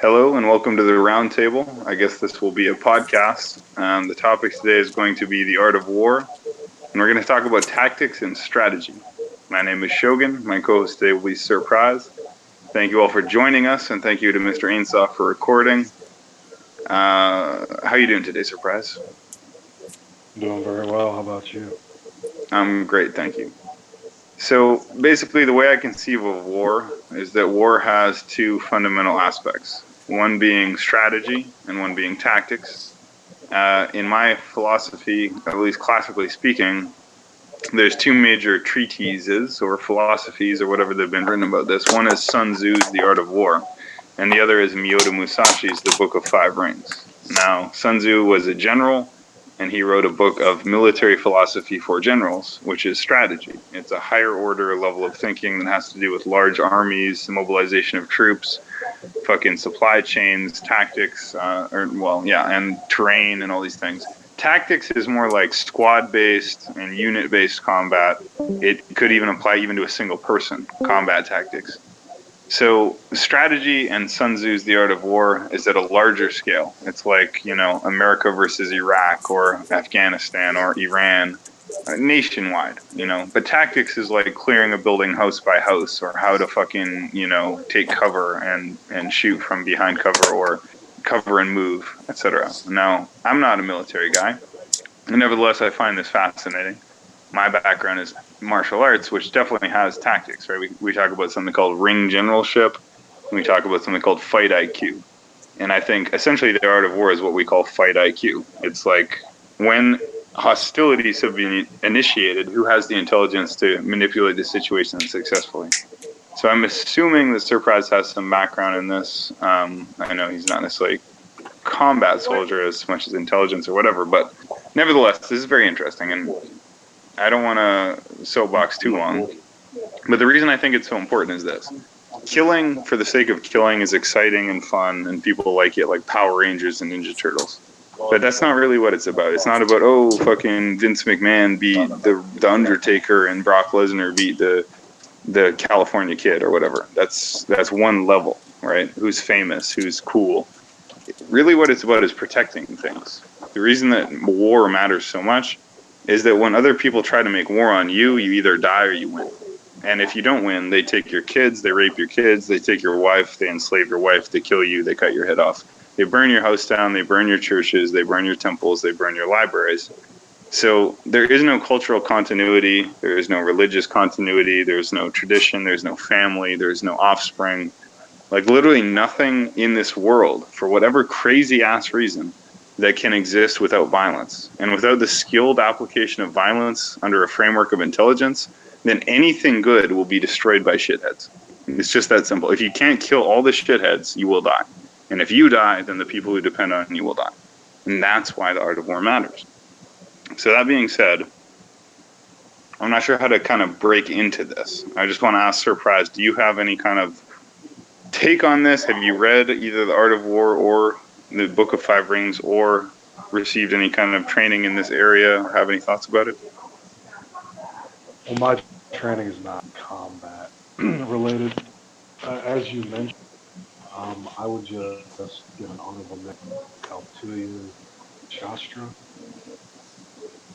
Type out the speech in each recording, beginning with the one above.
Hello and welcome to the roundtable. I guess this will be a podcast. The topic today is going to be the art of war, and we're going to talk about tactics and strategy. My name is Shogun. My co-host today will be Surprise. Thank you all for joining us, and thank you to Mr. Ainsoft for recording. How are you doing today, Surprise? Doing very well. How about you? I'm great, thank you. So basically, the way I conceive of war is that war has two fundamental aspects, one being strategy and one being tactics. In my philosophy, at least classically speaking, there's two major treatises or philosophies or whatever they've been written about this. One is Sun Tzu's The Art of War, and the other is Miyoda Musashi's The Book of Five Rings. Now, Sun Tzu was a general, and he wrote a book of military philosophy for generals, which is strategy. It's a higher order level of thinking that has to do with large armies, mobilization of troops, fucking supply chains, tactics, and terrain and all these things. Tactics is more like squad-based and unit-based combat. It could even apply even to a single person combat tactics. So strategy and Sun Tzu's The Art of War is at a larger scale. It's like, America versus Iraq or Afghanistan or Iran, nationwide, But tactics is like clearing a building house by house, or how to fucking, take cover and shoot from behind cover, or cover and move, etc. Now, I'm not a military guy, and nevertheless, I find this fascinating. My background is martial arts, which definitely has tactics, right? We talk about something called ring generalship, and we talk about something called fight IQ. And I think essentially the art of war is what we call fight IQ. It's like when hostilities have been initiated, who has the intelligence to manipulate the situation successfully? So I'm assuming that Surprise has some background in this. I know he's not necessarily a combat soldier as much as intelligence or whatever, but nevertheless, this is very interesting, and I don't want to soapbox too long. But the reason I think it's so important is this. Killing for the sake of killing is exciting and fun, and people like it, like Power Rangers and Ninja Turtles. But that's not really what it's about. It's not about, fucking Vince McMahon beat the Undertaker and Brock Lesnar beat the California Kid or whatever. That's one level, right? Who's famous, who's cool. Really what it's about is protecting things. The reason that war matters so much is that when other people try to make war on you, you either die or you win. And if you don't win, they take your kids, they rape your kids, they take your wife, they enslave your wife, they kill you, they cut your head off. They burn your house down, they burn your churches, they burn your temples, they burn your libraries. So there is no cultural continuity, there is no religious continuity, there's no tradition, there's no family, there's no offspring. Like literally nothing in this world, for whatever crazy ass reason, that can exist without violence. And without the skilled application of violence under a framework of intelligence, then anything good will be destroyed by shitheads. It's just that simple. If you can't kill all the shitheads, you will die. And if you die, then the people who depend on you will die. And that's why the art of war matters. So that being said, I'm not sure how to kind of break into this. I just want to ask Surprise, do you have any kind of take on this? Have you read either The Art of War or the Book of Five Rings, or received any kind of training in this area, or have any thoughts about it? Well, my training is not combat related. As you mentioned, I would just give an honorable mention to you, Shastra,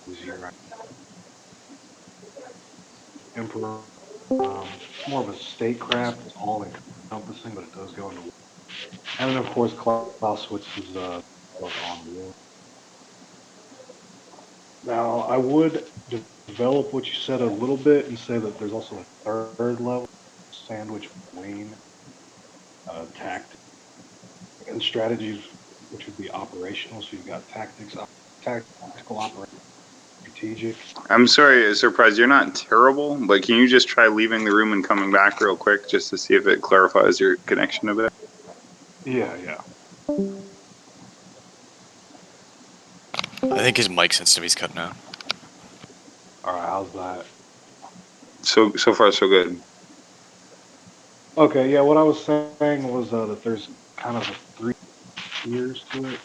who's your emperor. It's more of a statecraft. It's all encompassing, but it does go into war. And then, of course, Clausewitz's book on war. Now, I would develop what you said a little bit and say that there's also a third level, sandwich between tactics and strategies, which would be operational. So you've got tactical, operational, strategic. I'm sorry, Surprise, you're not terrible, but can you just try leaving the room and coming back real quick just to see if it clarifies your connection a bit? Yeah. I think his mic sensitivity's cutting out. All right, how's that? So far, so good. Okay, yeah, what I was saying was that there's kind of 3 tiers to it.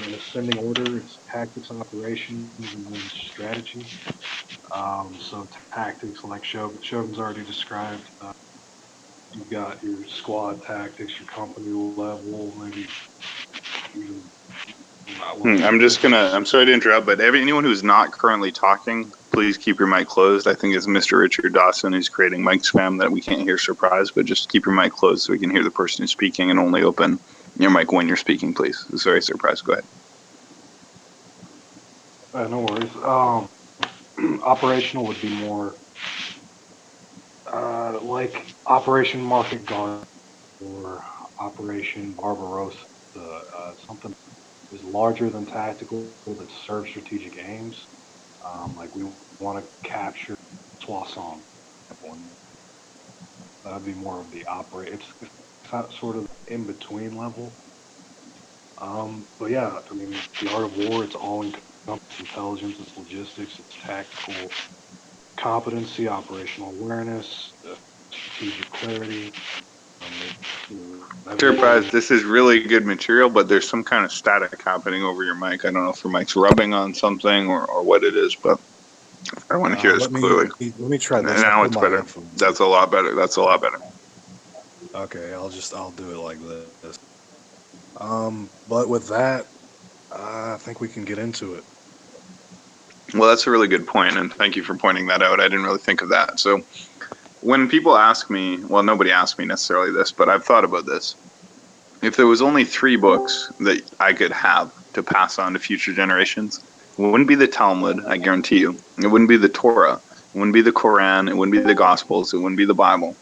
In ascending order, it's tactics and operations, and then strategy. So tactics, like Shogun's already described, you've got your squad tactics, your company level, maybe even. I'm sorry to interrupt, but anyone who's not currently talking, please keep your mic closed. I think it's Mr. Richard Dawson who's creating mic spam that we can't hear surprise, but just keep your mic closed so we can hear the person who's speaking, and only open your mic when you're speaking, please. Sorry, surprise. Go ahead. No worries. Operational would be more like Operation Market Garden or Operation Barbarossa, something is larger than tactical that serves strategic aims. Like we want to capture Soissons. That'd be more of the it's not sort of in between level. But yeah, I mean, the art of war, it's all encompassing intelligence, it's logistics, it's tactical competency, operational awareness, strategic clarity. Surprise, this is really good material, but there's some kind of static happening over your mic. I don't know if your mic's rubbing on something or what it is, but I want to hear this clearly. Let me try this. Now it's better. That's a lot better. That's a lot better. Okay, I'll do it like this. But with that, I think we can get into it. Well, that's a really good point, and thank you for pointing that out. I didn't really think of that. So when people ask me, well, nobody asked me necessarily this, but I've thought about this. If there was only 3 books that I could have to pass on to future generations, it wouldn't be the Talmud, I guarantee you. It wouldn't be the Torah. It wouldn't be the Quran. It wouldn't be the Gospels. It wouldn't be the Bible.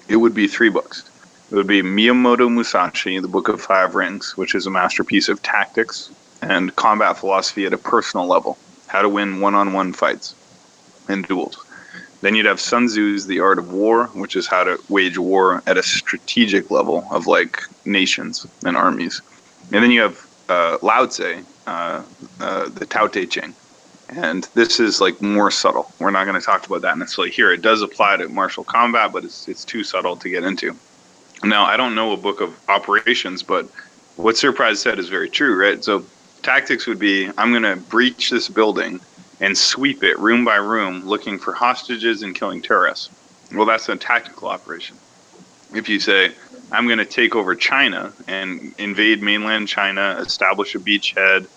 It would be 3 books. It would be Miyamoto Musashi, the Book of 5 Rings, which is a masterpiece of tactics and combat philosophy at a personal level. How to win one-on-one fights and duels. Then you'd have Sun Tzu's The Art of War, which is how to wage war at a strategic level of like nations and armies. And then you have Lao Tse, the Tao Te Ching. And this is like more subtle. We're not going to talk about that necessarily here. It does apply to martial combat, but it's too subtle to get into. Now, I don't know a book of operations, but what Surprise said is very true, right? So tactics would be, I'm going to breach this building and sweep it room by room, looking for hostages and killing terrorists. Well, that's a tactical operation. If you say, I'm going to take over China and invade mainland China, establish a beachhead,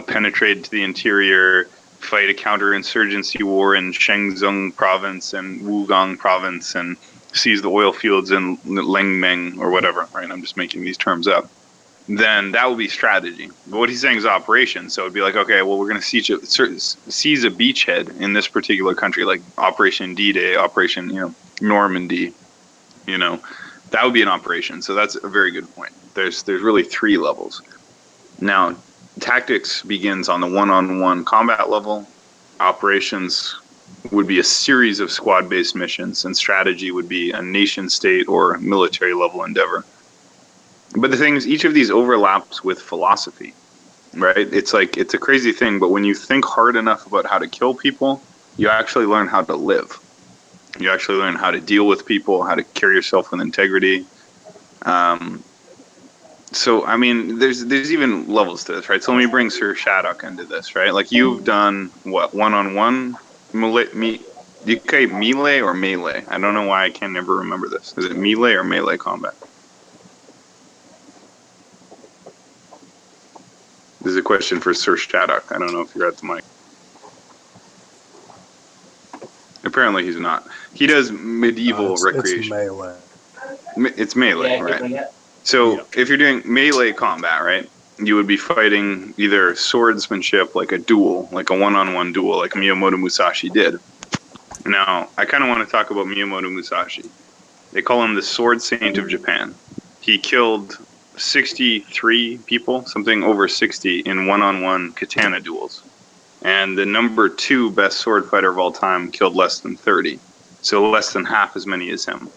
penetrate to the interior, fight a counterinsurgency war in Shenzhen province and Wugang province, and seize the oil fields in Lengmeng or whatever, right? I'm just making these terms up. Then that would be strategy. But what he's saying is operation. So it'd be like, okay, well, we're going to seize a beachhead in this particular country, like Operation D-Day, Operation, Normandy, that would be an operation. So that's a very good point. There's really 3 levels. Now, tactics begins on the one-on-one combat level. Operations would be a series of squad-based missions, and strategy would be a nation-state or military-level endeavor. But the thing is, each of these overlaps with philosophy, right? It's a crazy thing, but when you think hard enough about how to kill people, you actually learn how to live. You actually learn how to deal with people, how to carry yourself with integrity. So, I mean, there's even levels to this, right? So let me bring Sir Shattuck into this, right? Like, you've done, what, one-on-one? Melee or melee? I don't know why I can never remember this. Is it melee or melee combat? This is a question for Sir Shattuck. I don't know if you're at the mic. Apparently he's not. He does medieval recreation. It's melee. It's melee, right? So if you're doing melee combat, right, you would be fighting either swordsmanship, like a duel, like a one-on-one duel, like Miyamoto Musashi did. Now, I kind of want to talk about Miyamoto Musashi. They call him the Sword Saint of Japan. He killed 63 people, something over 60, in one-on-one katana duels. And the number 2 best sword fighter of all time killed less than 30. So less than half as many as him.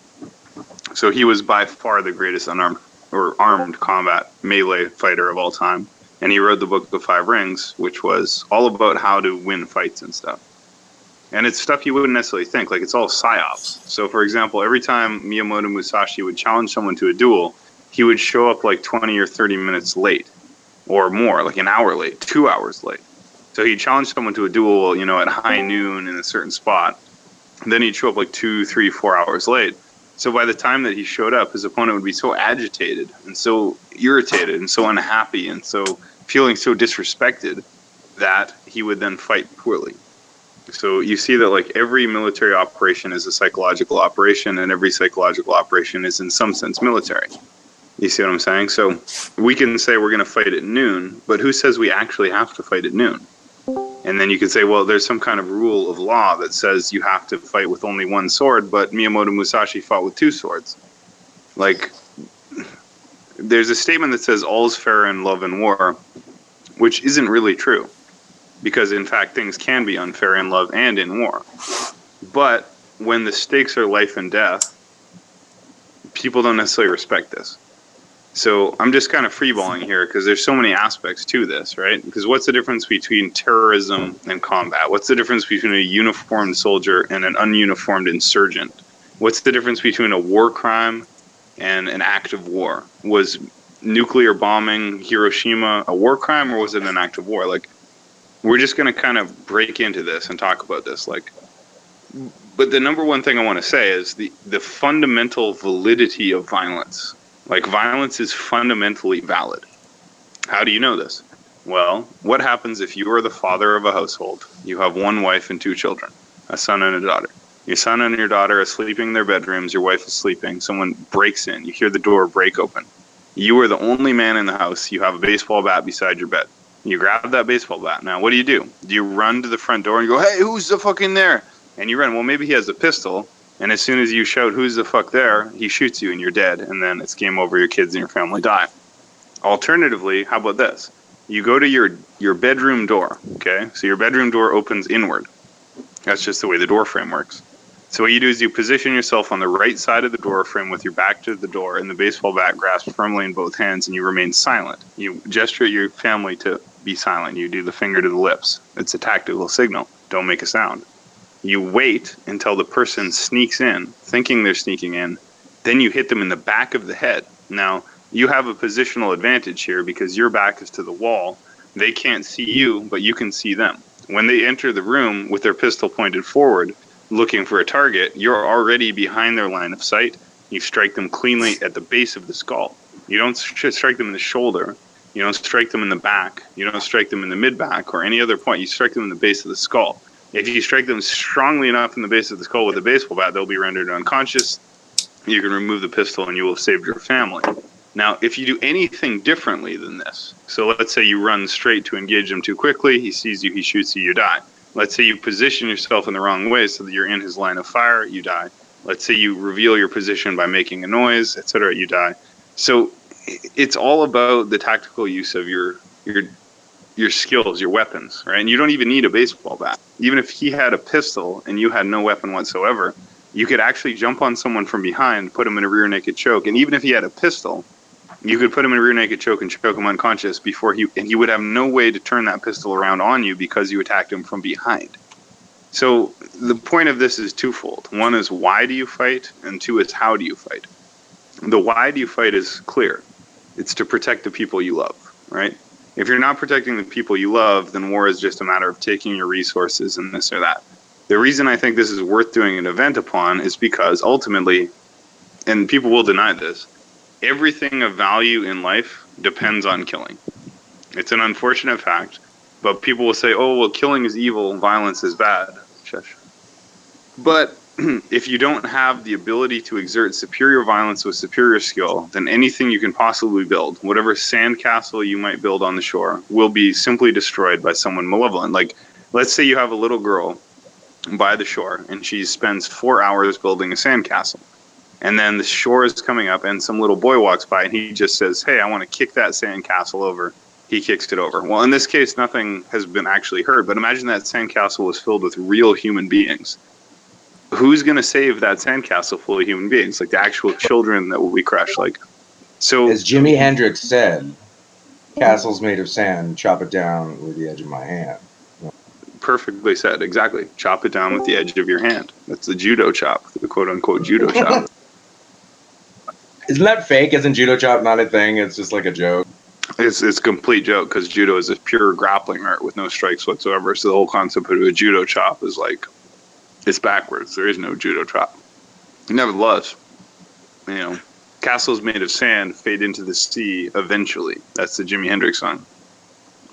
So he was by far the greatest unarmed or armed combat melee fighter of all time. And he wrote the Book of 5 Rings, which was all about how to win fights and stuff. And it's stuff you wouldn't necessarily think. Like, it's all psyops. So, for example, every time Miyamoto Musashi would challenge someone to a duel, he would show up like 20 or 30 minutes late or more, like an hour late, 2 hours late. So he'd challenge someone to a duel, at high noon in a certain spot. Then he'd show up like 2, 3, 4 hours late. So by the time that he showed up, his opponent would be so agitated and so irritated and so unhappy and so feeling so disrespected that he would then fight poorly. So you see that like every military operation is a psychological operation, and every psychological operation is in some sense military. You see what I'm saying? So we can say we're going to fight at noon, but who says we actually have to fight at noon? And then you can say, well, there's some kind of rule of law that says you have to fight with only one sword, but Miyamoto Musashi fought with 2 swords. Like, there's a statement that says all's fair in love and war, which isn't really true. Because, in fact, things can be unfair in love and in war. But when the stakes are life and death, people don't necessarily respect this. So I'm just kind of freeballing here because there's so many aspects to this, right? Because what's the difference between terrorism and combat? What's the difference between a uniformed soldier and an ununiformed insurgent? What's the difference between a war crime and an act of war? Was nuclear bombing Hiroshima a war crime, or was it an act of war? Like, we're just going to kind of break into this and talk about this. Like, but the number one thing I want to say is the fundamental validity of violence. Like, violence is fundamentally valid. How do you know this? Well, what happens if you are the father of a household? You have one wife and 2 children, a son and a daughter. Your son and your daughter are sleeping in their bedrooms. Your wife is sleeping. Someone breaks in. You hear the door break open. You are the only man in the house. You have a baseball bat beside your bed. You grab that baseball bat. Now, what do? Do you run to the front door and go, hey, who's the fuck in there? And you run. Well, maybe he has a pistol. And as soon as you shout, who's the fuck there, he shoots you and you're dead. And then it's game over. Your kids and your family die. Alternatively, how about this? You go to your bedroom door, okay? So your bedroom door opens inward. That's just the way the door frame works. So what you do is you position yourself on the right side of the door frame with your back to the door and the baseball bat grasped firmly in both hands, and you remain silent. You gesture at your family to be silent. You do the finger to the lips. It's a tactical signal. Don't make a sound. You wait until the person sneaks in, thinking they're sneaking in. Then you hit them in the back of the head. Now, you have a positional advantage here because your back is to the wall. They can't see you, but you can see them. When they enter the room with their pistol pointed forward, looking for a target, you're already behind their line of sight. You strike them cleanly at the base of the skull. You don't strike them in the shoulder. You don't strike them in the back. You don't strike them in the mid-back or any other point. You strike them in the base of the skull. If you strike them strongly enough in the base of the skull with a baseball bat, they'll be rendered unconscious. You can remove the pistol and you will have saved your family. Now, if you do anything differently than this, so let's say you run straight to engage him too quickly, he sees you, he shoots you, you die. Let's say you position yourself in the wrong way so that you're in his line of fire, you die. Let's say you reveal your position by making a noise, etc., you die. So it's all about the tactical use of your skills, your weapons, right? And you don't even need a baseball bat. Even if he had a pistol and you had no weapon whatsoever, you could actually jump on someone from behind, put him in a rear naked choke, and even if he had a pistol, you could put him in a rear naked choke and choke him unconscious and he would have no way to turn that pistol around on you because you attacked him from behind. So the point of this is twofold. One is why do you fight, and 2 is how do you fight. The why do you fight is clear. It's to protect the people you love, right? If you're not protecting the people you love, then war is just a matter of taking your resources and this or that. The reason I think this is worth doing an event upon is because ultimately, and people will deny this, everything of value in life depends on killing. It's an unfortunate fact, but people will say, oh, well, killing is evil, violence is bad. Shush. But if you don't have the ability to exert superior violence with superior skill, then anything you can possibly build, whatever sandcastle you might build on the shore, will be simply destroyed by someone malevolent. Like, let's say you have a little girl by the shore, and she spends 4 hours building a sandcastle. And then the shore is coming up, and some little boy walks by, and he just says, hey, I want to kick that sandcastle over. He kicks it over. Well, in this case, nothing has been actually hurt, but imagine that sandcastle was filled with real human beings. Who's going to save that sandcastle full of human beings? Like the actual children that will be crushed. Like, so as Jimi Hendrix said, castle's made of sand, chop it down with the edge of my hand. Perfectly said. Exactly. Chop it down with the edge of your hand. That's the judo chop, the quote unquote judo chop. Isn't that fake? Isn't judo chop not a thing? It's just like a joke. It's a complete joke because judo is a pure grappling art with no strikes whatsoever. So the whole concept of a judo chop is like, it's backwards. There is no judo chop. Nevertheless, castles made of sand fade into the sea eventually. That's the Jimi Hendrix song.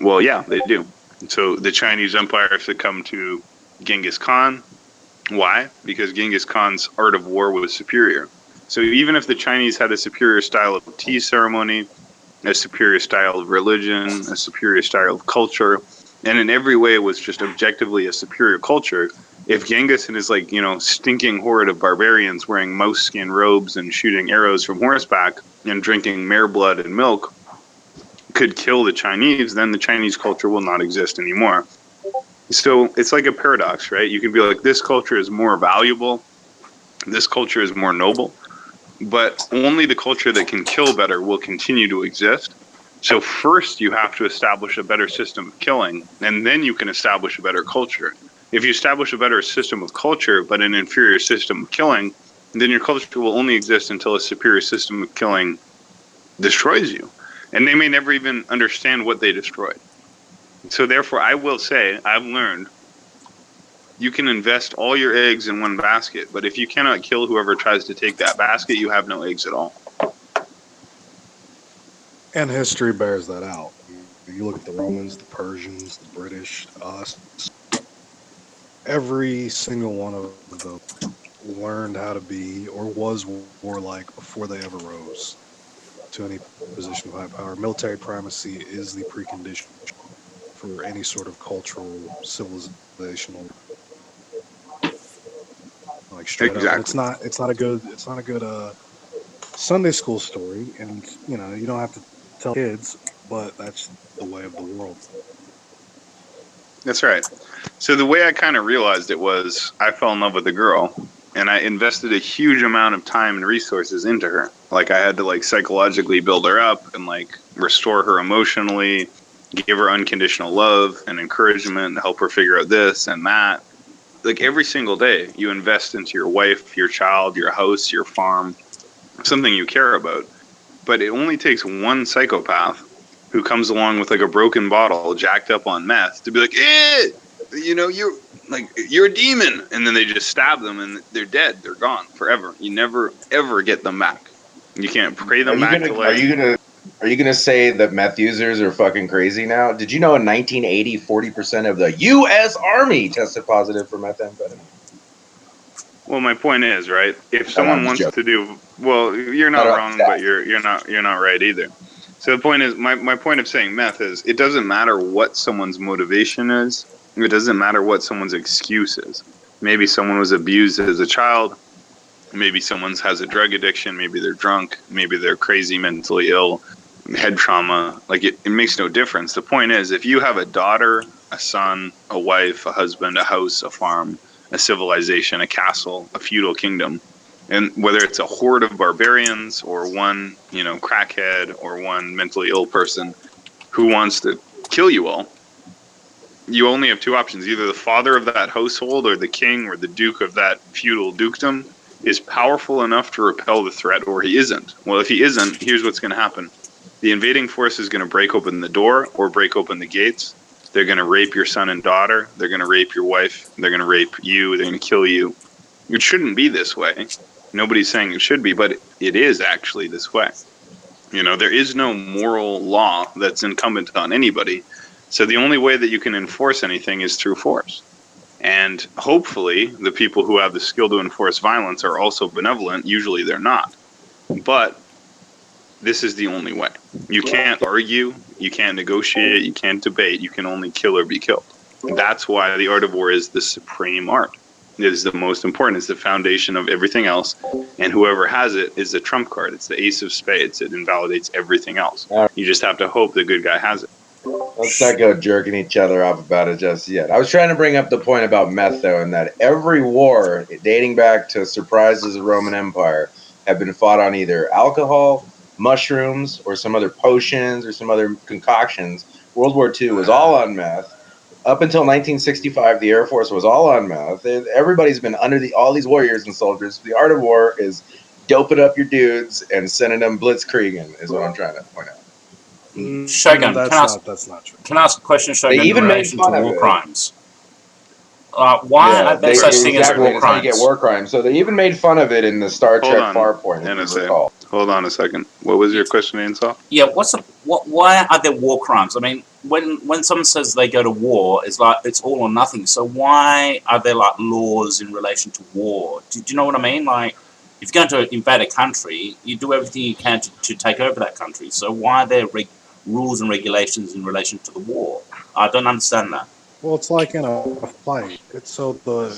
Well, yeah, they do. So the Chinese Empire succumbed to Genghis Khan. Why? Because Genghis Khan's art of war was superior. So even if the Chinese had a superior style of tea ceremony, a superior style of religion, a superior style of culture, and in every way was just objectively a superior culture, if Genghis and his stinking horde of barbarians wearing mouse skin robes and shooting arrows from horseback and drinking mare blood and milk could kill the Chinese, then the Chinese culture will not exist anymore. So it's like a paradox, right? You can be like, this culture is more valuable, this culture is more noble, but only the culture that can kill better will continue to exist. So first you have to establish a better system of killing, and then you can establish a better culture. If you establish a better system of culture, but an inferior system of killing, then your culture will only exist until a superior system of killing destroys you. And they may never even understand what they destroyed. So therefore, I will say, I've learned, you can invest all your eggs in one basket, but if you cannot kill whoever tries to take that basket, you have no eggs at all. And history bears that out. You look at the Romans, the Persians, the British, us. Every single one of them learned how to be or was warlike before they ever rose to any position of high power. Military primacy is the precondition for any sort of cultural, civilizational, straight Exactly. up. It's not a good Sunday school story, and you don't have to tell kids, but that's the way of the world. That's right. So the way I kind of realized it was I fell in love with a girl, and I invested a huge amount of time and resources into her. Like I had to psychologically build her up and restore her emotionally, give her unconditional love and encouragement, help her figure out this and that. Every single day you invest into your wife, your child, your house, your farm, something you care about. But it only takes one psychopath who comes along with a broken bottle jacked up on meth to be like, you're a demon. And then they just stab them and they're dead. They're gone forever. You never, ever get them back. You can't pray them back to life. Are you gonna say that meth users are fucking crazy now? Did you know in 1980, 40% of the U.S. Army tested positive for methamphetamine? Well, my point is, right? If someone wants to do, well, you're not wrong, but you're not right either. So the point is, my point of saying meth is, it doesn't matter what someone's motivation is. It doesn't matter what someone's excuse is. Maybe someone was abused as a child. Maybe someone has a drug addiction. Maybe they're drunk. Maybe they're crazy, mentally ill, head trauma. It makes no difference. The point is, if you have a daughter, a son, a wife, a husband, a house, a farm, a civilization, a castle, a feudal kingdom, and whether it's a horde of barbarians or one, crackhead or one mentally ill person who wants to kill you all, you only have two options. Either the father of that household or the king or the duke of that feudal dukedom is powerful enough to repel the threat, or he isn't. Well, if he isn't, here's what's going to happen. The invading force is going to break open the door or break open the gates. They're going to rape your son and daughter. They're going to rape your wife. They're going to rape you. They're going to kill you. It shouldn't be this way. Nobody's saying it should be, but it is actually this way. There is no moral law that's incumbent on anybody. So the only way that you can enforce anything is through force. And hopefully the people who have the skill to enforce violence are also benevolent. Usually they're not. But this is the only way. You can't argue, you can't negotiate, you can't debate, you can only kill or be killed. That's why the art of war is the supreme art. It is the most important. It's the foundation of everything else. And whoever has it is the trump card. It's the ace of spades. It invalidates everything else. You just have to hope the good guy has it. Let's not go jerking each other off about it just yet. I was trying to bring up the point about meth, though, and that every war dating back to surprises of the Roman Empire have been fought on either alcohol, mushrooms, or some other potions or some other concoctions. World War II was all on meth. Up until 1965, the Air Force was all on meth. Everybody's been under all these warriors and soldiers. The art of war is doping up your dudes and sending them blitzkrieging, is what I'm trying to point out. Shogun, that's not true. Can I ask a question, Shogun, They even in made relation fun to of war it. crimes? Why are there such thing as war That's how you get crimes? war crimes. So they even made fun of it in the Star Hold Trek on, Farpoint, if you NSA. recall. Hold on a second. What was your question, Ansel? Yeah, why are there war crimes? I mean, when someone says they go to war, it's like it's all or nothing. So why are there like laws in relation to war? Do you know what I mean? Like, if you're going to invade a country, you do everything you can to take over that country. So why are there rules and regulations in relation to the war? I don't understand that. Well, it's like in a fight. It's so the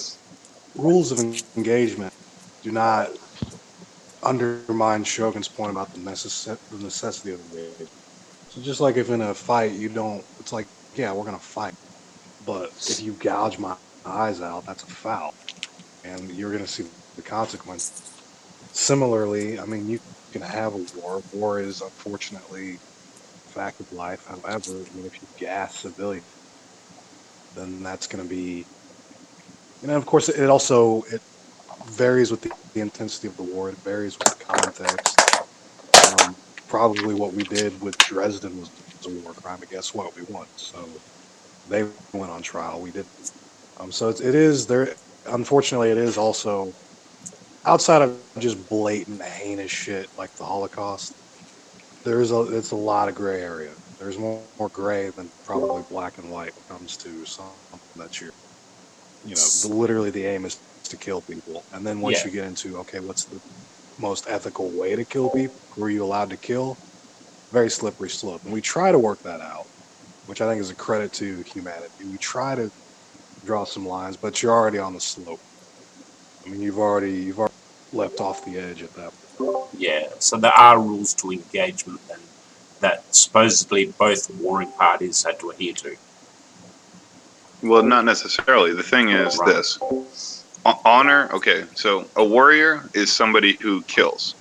rules of engagement do not undermine Shogun's point about the necessity of engagement. So just like if in a fight you don't, it's like, yeah, we're gonna fight, but if you gouge my eyes out, that's a foul, and you're gonna see the consequence. Similarly, I mean, you can have a war. War is unfortunately a fact of life. However, I mean, if you gas civilians, then that's going to be, of course, it varies with the intensity of the war. It varies with the context. Probably what we did with Dresden was a war crime, but guess what? We won. So they went on trial. We didn't. So it is there. Unfortunately, it is also outside of just blatant heinous shit like the Holocaust. It's a lot of gray area. There's more gray than probably black and white when it comes to something that literally the aim is to kill people. And then once you get into, okay, what's the most ethical way to kill people? Who are you allowed to kill? Very slippery slope. And we try to work that out, which I think is a credit to humanity. We try to draw some lines, but you're already on the slope. I mean, you've already left off the edge at that point. Yeah, so there are rules to engagement then that supposedly both warring parties had to adhere to. Well, not necessarily. The thing is this. Honor, okay, so a warrior is somebody who kills.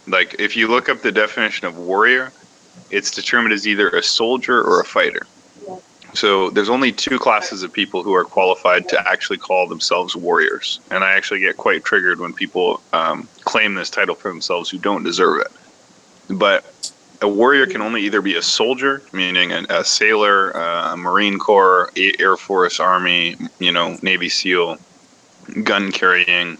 Like, if you look up the definition of warrior, it's determined as either a soldier or a fighter. So there's only two classes of people who are qualified to actually call themselves warriors. And I actually get quite triggered when people claim this title for themselves who don't deserve it. But a warrior can only either be a soldier, meaning a sailor, a Marine Corps, Air Force, Army, Navy SEAL, gun carrying,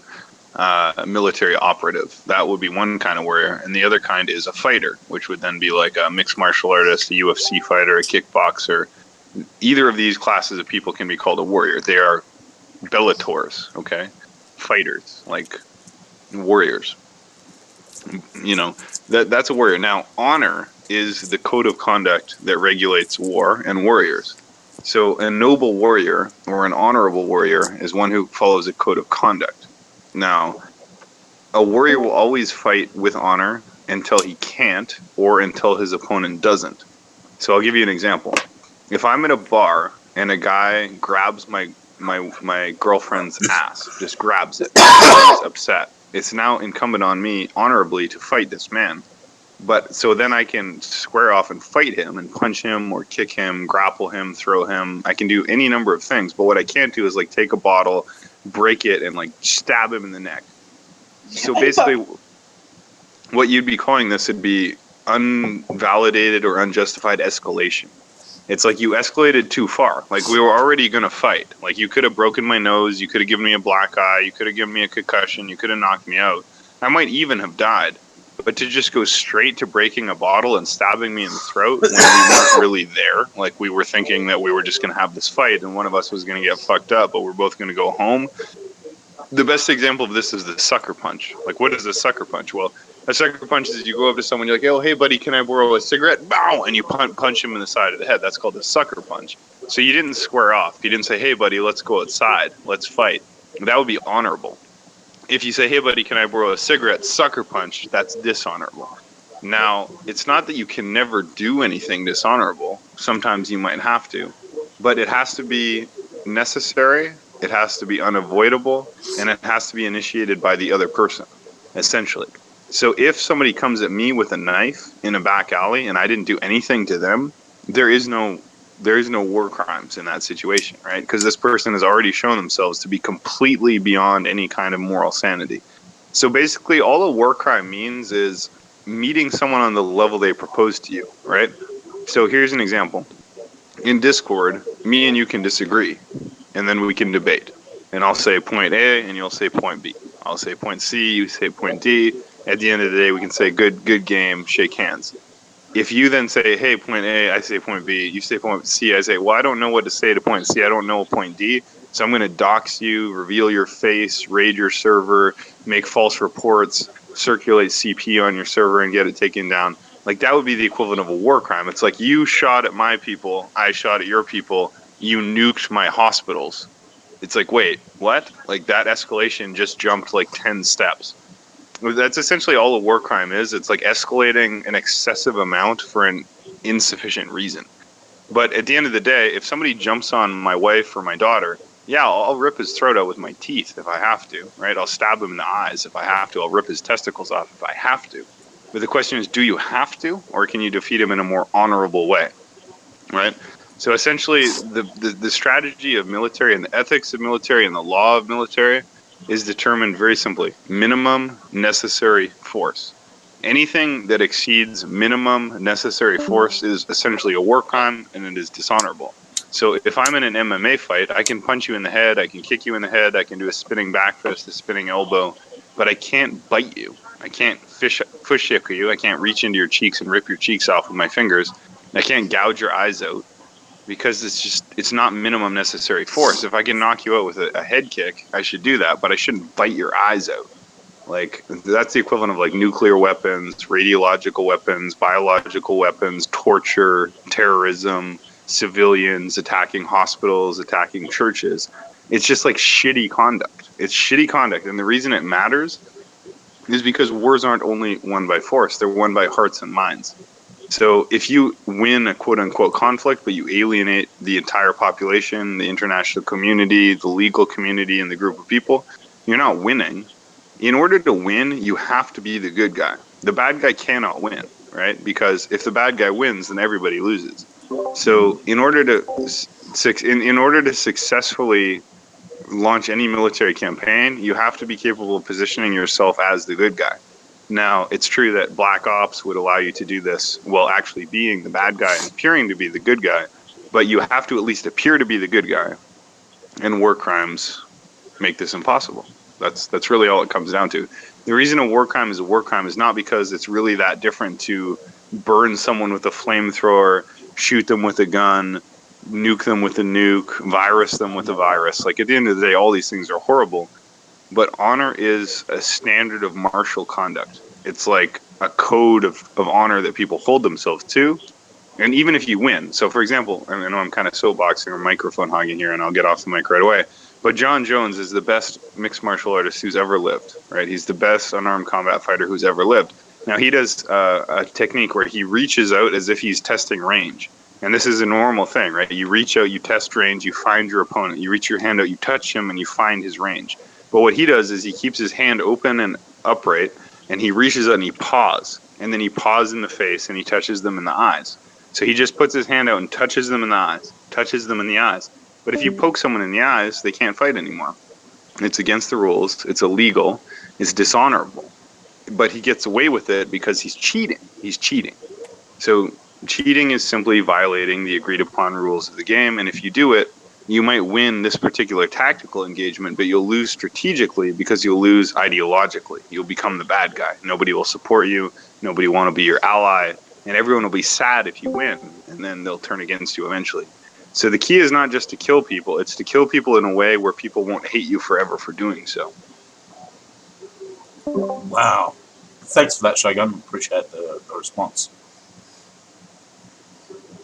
military operative. That would be one kind of warrior. And the other kind is a fighter, which would then be like a mixed martial artist, a UFC fighter, a kickboxer. Either of these classes of people can be called a warrior. They are bellators, okay? Fighters, like warriors. That's a warrior. Now, honor is the code of conduct that regulates war and warriors. So a noble warrior or an honorable warrior is one who follows a code of conduct. Now, a warrior will always fight with honor until he can't or until his opponent doesn't. So I'll give you an example. If I'm in a bar and a guy grabs my girlfriend's ass, just grabs it, he's upset. It's now incumbent on me honorably to fight this man. But so then I can square off and fight him and punch him or kick him, grapple him, throw him. I can do any number of things. But what I can't do is like take a bottle, break it, and like stab him in the neck. So basically, what you'd be calling this would be unvalidated or unjustified escalation. It's like you escalated too far. Like we were already going to fight. Like you could have broken my nose. You could have given me a black eye. You could have given me a concussion. You could have knocked me out. I might even have died. But to just go straight to breaking a bottle and stabbing me in the throat when we weren't really there, like we were thinking that we were just going to have this fight and one of us was going to get fucked up, but we're both going to go home. The best example of this is the sucker punch. Like, what is a sucker punch? Well, a sucker punch is you go up to someone, you're like, oh, hey, buddy, can I borrow a cigarette? Bow! And you punch him in the side of the head. That's called a sucker punch. So you didn't square off. You didn't say, hey, buddy, let's go outside. Let's fight. That would be honorable. If you say, hey, buddy, can I borrow a cigarette? Sucker punch, that's dishonorable. Now, it's not that you can never do anything dishonorable. Sometimes you might have to. But it has to be necessary, it has to be unavoidable, and it has to be initiated by the other person, essentially. So if somebody comes at me with a knife in a back alley and I didn't do anything to them, there is no war crimes in that situation, right? Because this person has already shown themselves to be completely beyond any kind of moral sanity. So basically, all a war crime means is meeting someone on the level they propose to you, right? So here's an example. In Discord, me and you can disagree, and then we can debate. And I'll say point A, and you'll say point B. I'll say point C, you say point D. At the end of the day, we can say good game, shake hands. If you then say, hey, point A, I say point B, you say point C, I say, well, I don't know what to say to point C, I don't know point D, so I'm going to dox you, reveal your face, raid your server, make false reports, circulate CP on your server, and get it taken down. Like, that would be the equivalent of a war crime. It's like, you shot at my people, I shot at your people, you nuked my hospitals. It's like, wait, what? Like, that escalation just jumped like 10 steps. That's essentially all a war crime is. It's like escalating an excessive amount for an insufficient reason. But at the end of the day, if somebody jumps on my wife or my daughter, yeah, I'll rip his throat out with my teeth if I have to, right? I'll stab him in the eyes if I have to. I'll rip his testicles off if I have to. But the question is, do you have to, or can you defeat him in a more honorable way, right? So essentially, the strategy of military and the ethics of military and the law of military is determined very simply: minimum necessary force. Anything that exceeds minimum necessary force is essentially a war crime, and it is dishonorable. So if I'm in an MMA fight, I can punch you in the head, I can kick you in the head, I can do a spinning back fist, a spinning elbow, but I can't bite you. I can't push you. I can't reach into your cheeks and rip your cheeks off with my fingers. I can't gouge your eyes out, because it's not minimum necessary force. If I can knock you out with a head kick, I should do that, but I shouldn't bite your eyes out. Like, that's the equivalent of like nuclear weapons, radiological weapons, biological weapons, torture, terrorism, civilians attacking hospitals, attacking churches. It's just like shitty conduct. It's shitty conduct, and the reason it matters is because wars aren't only won by force, they're won by hearts and minds. So if you win a quote-unquote conflict, but you alienate the entire population, the international community, the legal community, and the group of people, you're not winning. In order to win, you have to be the good guy. The bad guy cannot win, right? Because if the bad guy wins, then everybody loses. So in order to successfully launch any military campaign, you have to be capable of positioning yourself as the good guy. Now, it's true that Black Ops would allow you to do this while actually being the bad guy and appearing to be the good guy, but you have to at least appear to be the good guy, and war crimes make this impossible. That's really all it comes down to. The reason a war crime is not because it's really that different to burn someone with a flamethrower, shoot them with a gun, nuke them with a nuke, virus them with a virus. Like, at the end of the day, all these things are horrible. But honor is a standard of martial conduct. It's like a code of honor that people hold themselves to. And even if you win, so for example, I know I'm kind of soapboxing or microphone hogging here, and I'll get off the mic right away, but John Jones is the best mixed martial artist who's ever lived, right? He's the best unarmed combat fighter who's ever lived. Now, he does a technique where he reaches out as if he's testing range. And this is a normal thing, right? You reach out, you test range, you find your opponent. You reach your hand out, you touch him, and you find his range. But what he does is he keeps his hand open and upright, and he reaches out and he paws. And then he paws in the face, and he touches them in the eyes. So he just puts his hand out and touches them in the eyes, touches them in the eyes. But if you poke someone in the eyes, they can't fight anymore. It's against the rules. It's illegal. It's dishonorable. But he gets away with it because he's cheating. He's cheating. So cheating is simply violating the agreed upon rules of the game. And if you do it, you might win this particular tactical engagement, but you'll lose strategically because you'll lose ideologically. You'll become the bad guy. Nobody will support you. Nobody will want to be your ally. And everyone will be sad if you win, and then they'll turn against you eventually. So the key is not just to kill people. It's to kill people in a way where people won't hate you forever for doing so. Wow. Thanks for that, Shogun. Appreciate the response.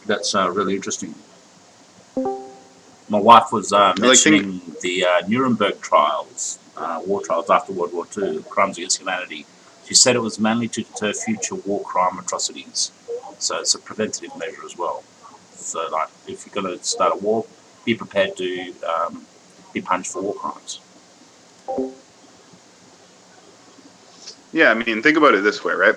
That's really interesting. My wife was mentioning the Nuremberg trials, war trials after World War II, crimes against humanity. She said it was mainly to deter future war crime atrocities. So it's a preventative measure as well. So, like, if you're going to start a war, be prepared to be punished for war crimes. Yeah, I mean, think about it this way, right?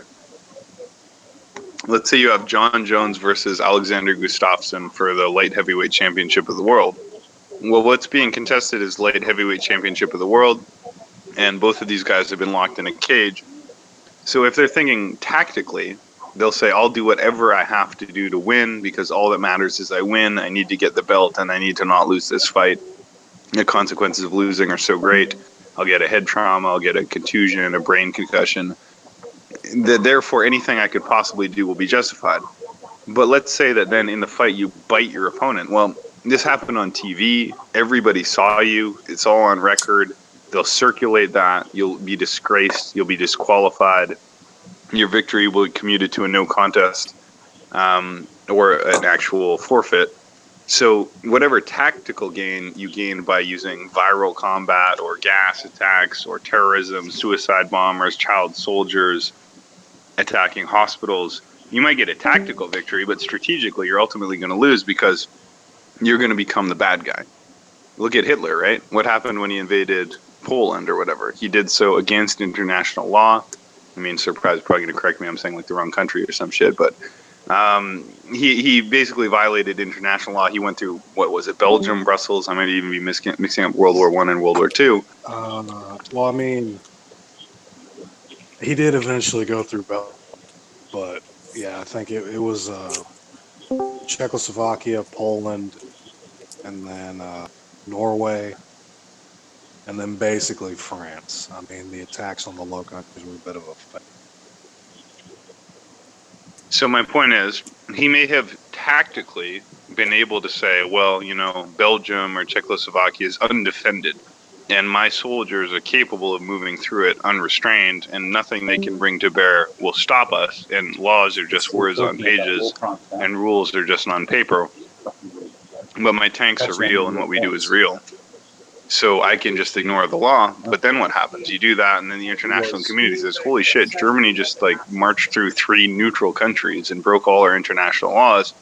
Let's say you have John Jones versus Alexander Gustafsson for the light heavyweight championship of the world. Well, what's being contested is light heavyweight championship of the world, and both of these guys have been locked in a cage. So if they're thinking tactically, they'll say, I'll do whatever I have to do to win, because all that matters is I win. I need to get the belt, and I need to not lose this fight. the consequences of losing are so great. I'll get a head trauma, I'll get a contusion, a brain concussion. Therefore, anything I could possibly do will be justified. But let's say that then in the fight you bite your opponent. Well, this happened on TV. Everybody saw you. It's all on record. They'll circulate that. You'll be disgraced. You'll be disqualified. Your victory will be commuted to a no contest or an actual forfeit. So whatever tactical gain you gain by using viral combat or gas attacks or terrorism, suicide bombers, child soldiers, attacking hospitals, you might get a tactical victory, but strategically you're ultimately going to lose because you're going to become the bad guy. Look at Hitler, right? What happened when he invaded Poland or whatever? He did so against international law. I mean, Surprise is probably going to correct me. I'm saying like the wrong country or some shit, but he basically violated international law. He went through, what was it, Belgium, Brussels? I might even be mixing up World War I and World War II. Well, I mean, he did eventually go through Belgium, but yeah, I think it was Czechoslovakia, Poland, and then Norway, and then basically France. I mean, the attacks on the Low Countries were a bit of a fail. So my point is, he may have tactically been able to say, well, you know, Belgium or Czechoslovakia is undefended, and my soldiers are capable of moving through it unrestrained, and nothing they can bring to bear will stop us, and laws are just words on pages, and rules are just on paper. But my tanks are real, and what we do is real. So I can just ignore the law, but then what happens? You do that, and then the international community says, holy shit, Germany just like marched through 3 neutral countries and broke all our international laws.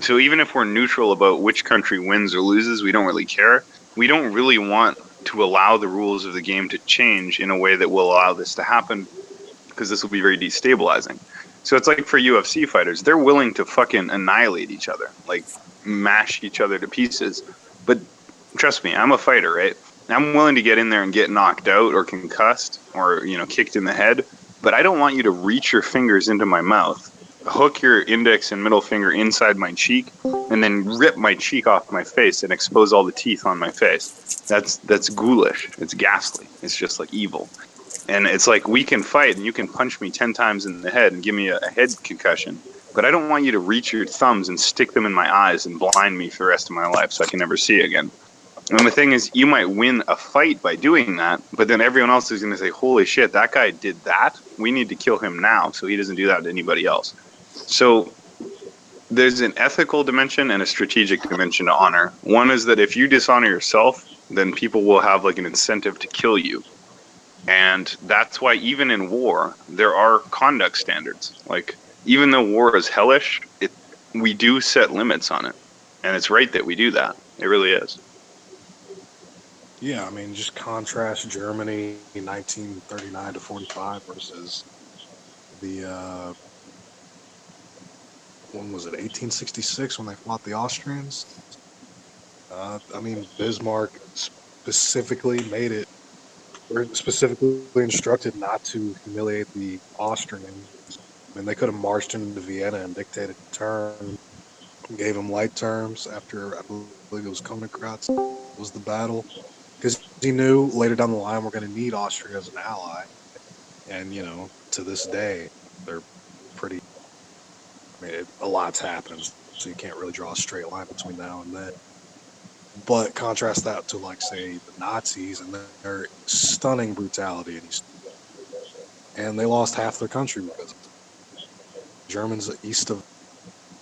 So even if we're neutral about which country wins or loses, we don't really care. We don't really want to allow the rules of the game to change in a way that will allow this to happen, because this will be very destabilizing. So it's like for UFC fighters, they're willing to fucking annihilate each other, like mash each other to pieces. But trust me, I'm a fighter, right? I'm willing to get in there and get knocked out or concussed or, you know, kicked in the head. But I don't want you to reach your fingers into my mouth, hook your index and middle finger inside my cheek, and then rip my cheek off my face and expose all the teeth on my face. That's ghoulish. It's ghastly. It's just like evil. And it's like, we can fight and you can punch me 10 times in the head and give me a head concussion. But I don't want you to reach your thumbs and stick them in my eyes and blind me for the rest of my life so I can never see again. And the thing is, you might win a fight by doing that, but then everyone else is going to say, holy shit, that guy did that. We need to kill him now so he doesn't do that to anybody else. So there's an ethical dimension and a strategic dimension to honor. One is that if you dishonor yourself, then people will have like an incentive to kill you. And that's why even in war, there are conduct standards. Like, even though war is hellish, we do set limits on it. And it's right that we do that. It really is. Yeah, I mean, just contrast Germany in 1939 to 45 versus the, when was it, 1866 when they fought the Austrians? I mean, Bismarck specifically instructed not to humiliate the Austrians. I mean, they could have marched into Vienna and dictated terms, gave them light terms after, I believe it was Königgrätz was the battle. Because he knew later down the line we're going to need Austria as an ally. And, you know, to this day, they're pretty... I mean, a lot's happened, so you can't really draw a straight line between now and then. But contrast that to, like, say, the Nazis and their stunning brutality. And they lost half their country because Germans east of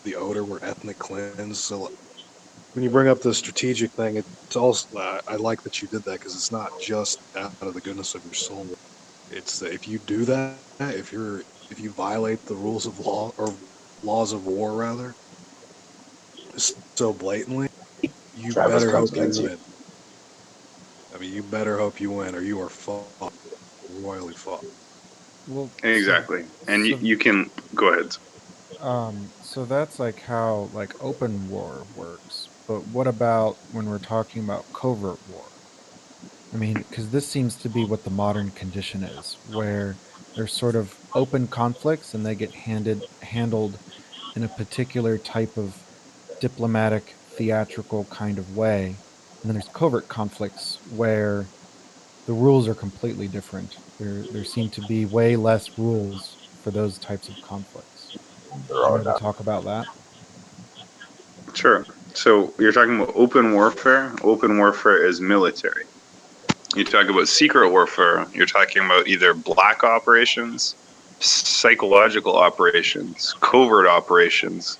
the Oder were ethnic cleansed. So when you bring up the strategic thing, it's also, I like that you did that, because it's not just out of the goodness of your soul. It's that if you do that, if you violate the rules of law, or laws of war rather, so blatantly, you better hope you win. I mean, you better hope you win, or you are fucked, royally fucked. Well, Exactly. And you can go ahead. so that's like how like open war works. But what about when we're talking about covert war? I mean, because this seems to be what the modern condition is, where there's sort of open conflicts and they get handled in a particular type of diplomatic, theatrical kind of way. And then there's covert conflicts where the rules are completely different. There seem to be way less rules for those types of conflicts. They're Would you all maybe done. talk about that? Sure. So you're talking about open warfare. Open warfare is military. You talk about secret warfare, you're talking about either black operations, psychological operations, covert operations,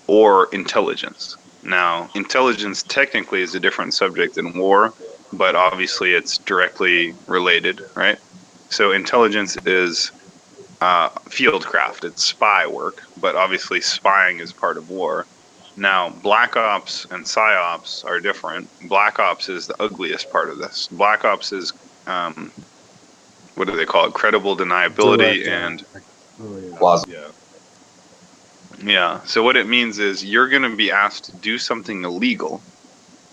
or intelligence. Now, intelligence technically is a different subject than war, but obviously it's directly related, right? So intelligence is fieldcraft, it's spy work, but obviously spying is part of war. Now, Black Ops and PsyOps are different. Black Ops is the ugliest part of this. Black Ops is, um, what do they call it? Credible deniability. And Plausible. Yeah. yeah, so what it means is you're going to be asked to do something illegal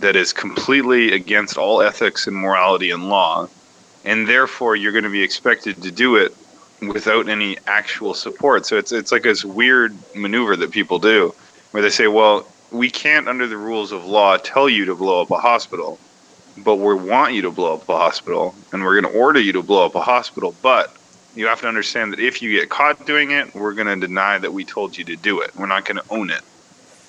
that is completely against all ethics and morality and law, and therefore you're going to be expected to do it without any actual support. So it's like this weird maneuver that people do where they say, well, we can't under the rules of law tell you to blow up a hospital, but we want you to blow up a hospital and we're going to order you to blow up a hospital, but you have to understand that if you get caught doing it, we're going to deny that we told you to do it. We're not going to own it.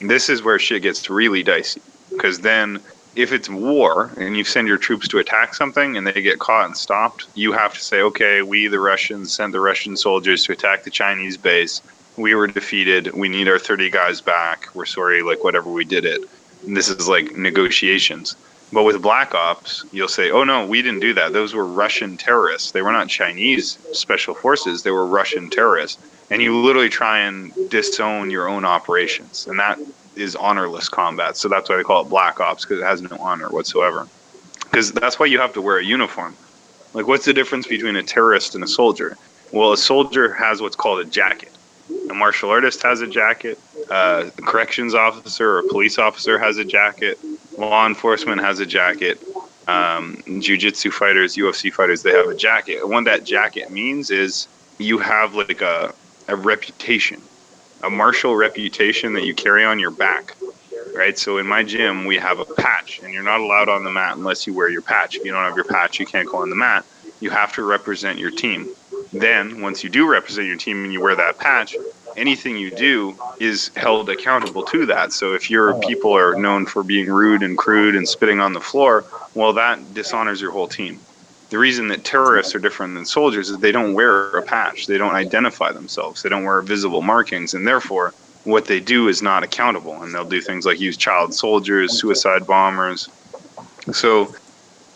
And this is where shit gets really dicey, because then if it's war and you send your troops to attack something and they get caught and stopped, you have to say, okay, we, the Russians, sent the Russian soldiers to attack the Chinese base. We were defeated. We need our 30 guys back. We're sorry, like whatever, we did it. And this is like negotiations. But with Black Ops, you'll say, oh no, we didn't do that. Those were Russian terrorists. They were not Chinese special forces. They were Russian terrorists. And you literally try and disown your own operations. And that is honorless combat. So that's why they call it Black Ops, because it has no honor whatsoever. Because that's why you have to wear a uniform. Like, what's the difference between a terrorist and a soldier? Well, a soldier has what's called a jacket. A martial artist has a jacket. A corrections officer or a police officer has a jacket. Law enforcement has a jacket. Jiu-jitsu fighters, UFC fighters, they have a jacket. And what that jacket means is you have like a reputation, a martial reputation that you carry on your back, right? So in my gym, we have a patch, and you're not allowed on the mat unless you wear your patch. If you don't have your patch, you can't go on the mat. You have to represent your team. Then, once you do represent your team and you wear that patch, anything you do is held accountable to that. So if your people are known for being rude and crude and spitting on the floor, well, that dishonors your whole team. The reason that terrorists are different than soldiers is they don't wear a patch. They don't identify themselves. They don't wear visible markings. And therefore, what they do is not accountable. And they'll do things like use child soldiers, suicide bombers. So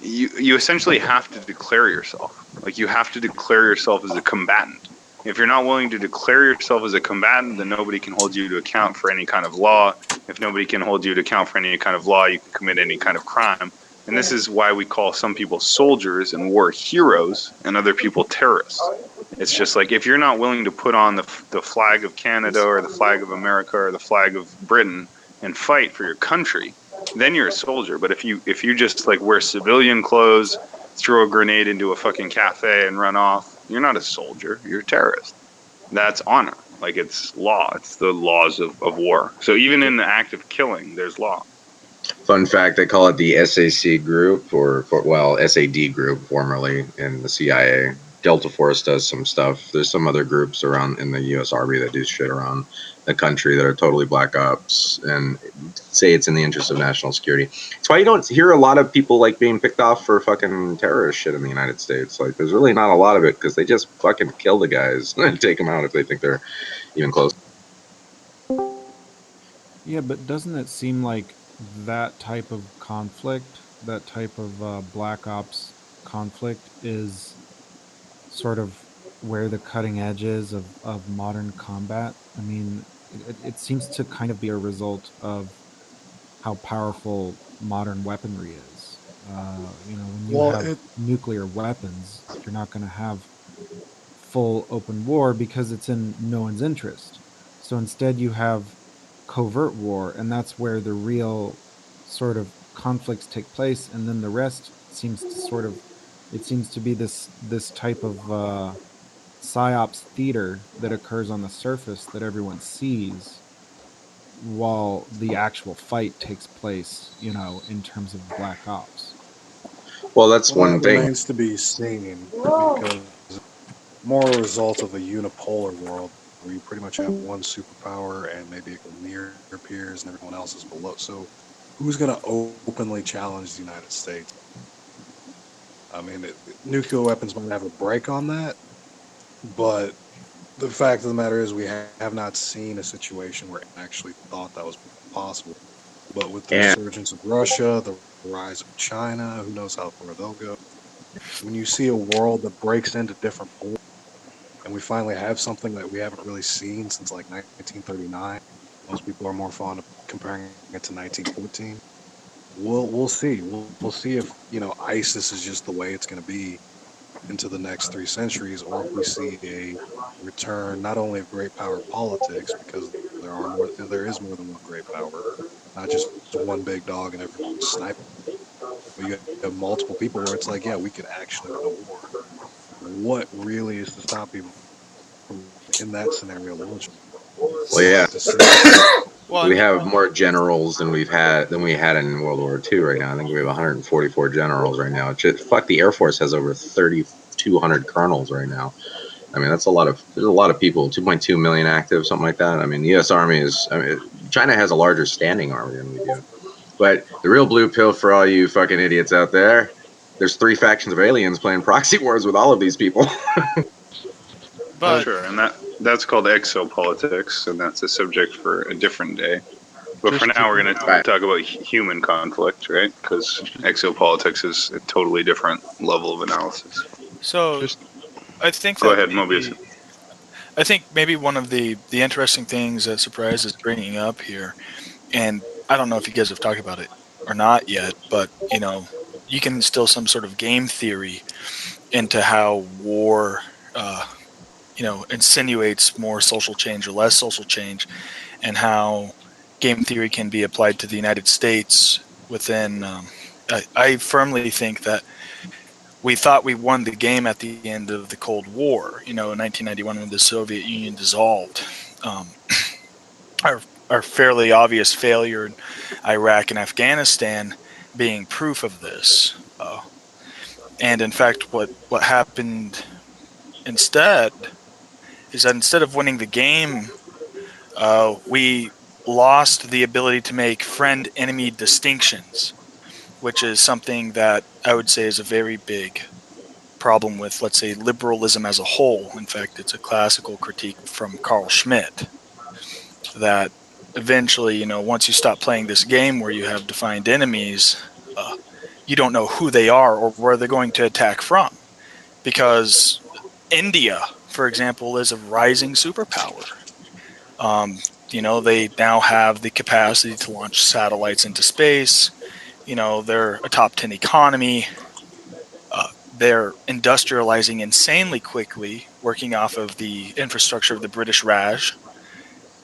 you essentially have to declare yourself. Like, you have to declare yourself as a combatant. If you're not willing to declare yourself as a combatant, then nobody can hold you to account for any kind of law. If nobody can hold you to account for any kind of law, you can commit any kind of crime. And this is why we call some people soldiers and war heroes and other people terrorists. It's just like, if you're not willing to put on the flag of Canada or the flag of America or the flag of Britain and fight for your country, then you're a soldier. But if you just like wear civilian clothes, throw a grenade into a fucking cafe and run off, you're not a soldier, you're a terrorist. That's honor. Like, it's law. It's the laws of war. So even in the act of killing, there's law. Fun fact, they call it the SAC group, or SAD group formerly in the CIA. Delta Force does some stuff. There's some other groups around in the U.S. Army that do shit around the country that are totally black ops and say it's in the interest of national security. That's why you don't hear a lot of people like being picked off for fucking terrorist shit in the United States. Like, there's really not a lot of it because they just fucking kill the guys and take them out if they think they're even close. Yeah, but doesn't it seem like that type of conflict, that type of black ops conflict, is sort of where the cutting edge is of modern combat? I mean, it seems to kind of be a result of how powerful modern weaponry is. When you have nuclear weapons, you're not going to have full open war because it's in no one's interest. So instead, you have covert war, and that's where the real sort of conflicts take place, and then the rest seems to be this type of psyops theater that occurs on the surface that everyone sees, while the actual fight takes place, you know, in terms of Black Ops. Well, that's Well, one that thing. remains to be seen because more a result of a unipolar world where you pretty much have one superpower and maybe it can near your peers and everyone else is below. So, who's going to openly challenge the United States? I mean, nuclear weapons might have a break on that, but the fact of the matter is, we have not seen a situation where it actually thought that was possible. But with the And resurgence of Russia, the rise of China, who knows how far they'll go. When you see a world that breaks into different poles, and we finally have something that we haven't really seen since like 1939, most people are more fond of comparing it to 1914. We'll see. We'll see if ISIS is just the way it's going to be into the next 3 centuries, or if we see a return not only of great power politics, because there is more than one great power, not just one big dog and everyone's sniping, but you have multiple people where it's like, yeah, we could actually win a war. What really is to stop people from, in that scenario, launching? well, We'll yeah, have to see. Well, I we mean, have more generals than we had in World War II right now. I think we have 144 generals right now. Fuck, the Air Force has over 3,200 colonels right now. I mean, there's a lot of people, 2.2 million active, something like that. I mean, the U.S. Army China has a larger standing army than we do. But the real blue pill for all you fucking idiots out there, there's 3 factions of aliens playing proxy wars with all of these people. but Sure, and that's called exopolitics, and that's a subject for a different day. But for Just now, we're to, going to Right. talk about human conflict, right? Because exopolitics is a totally different level of analysis. so just I think Go that ahead, Mobius. maybe one of the interesting things that Surprise is bringing up here, and I don't know if you guys have talked about it or not yet, but you know, you can instill some sort of game theory into how war, you know, insinuates more social change or less social change, and how game theory can be applied to the United States within. I firmly think that we thought we won the game at the end of the Cold War. You know, in 1991 when the Soviet Union dissolved. Um, our our fairly obvious failure in Iraq and Afghanistan being proof of this. And in fact, what happened instead is that instead of winning the game, we lost the ability to make friend-enemy distinctions, which is something that I would say is a very big problem with, let's say, liberalism as a whole. In fact, it's a classical critique from Carl Schmitt that eventually, you know, once you stop playing this game where you have defined enemies, you don't know who they are or where they're going to attack from. Because India, for example, is a rising superpower. Um, you know, they now have the capacity to launch satellites into space. You know, they're a top 10 economy. They're industrializing insanely quickly, working off of the infrastructure of the British Raj,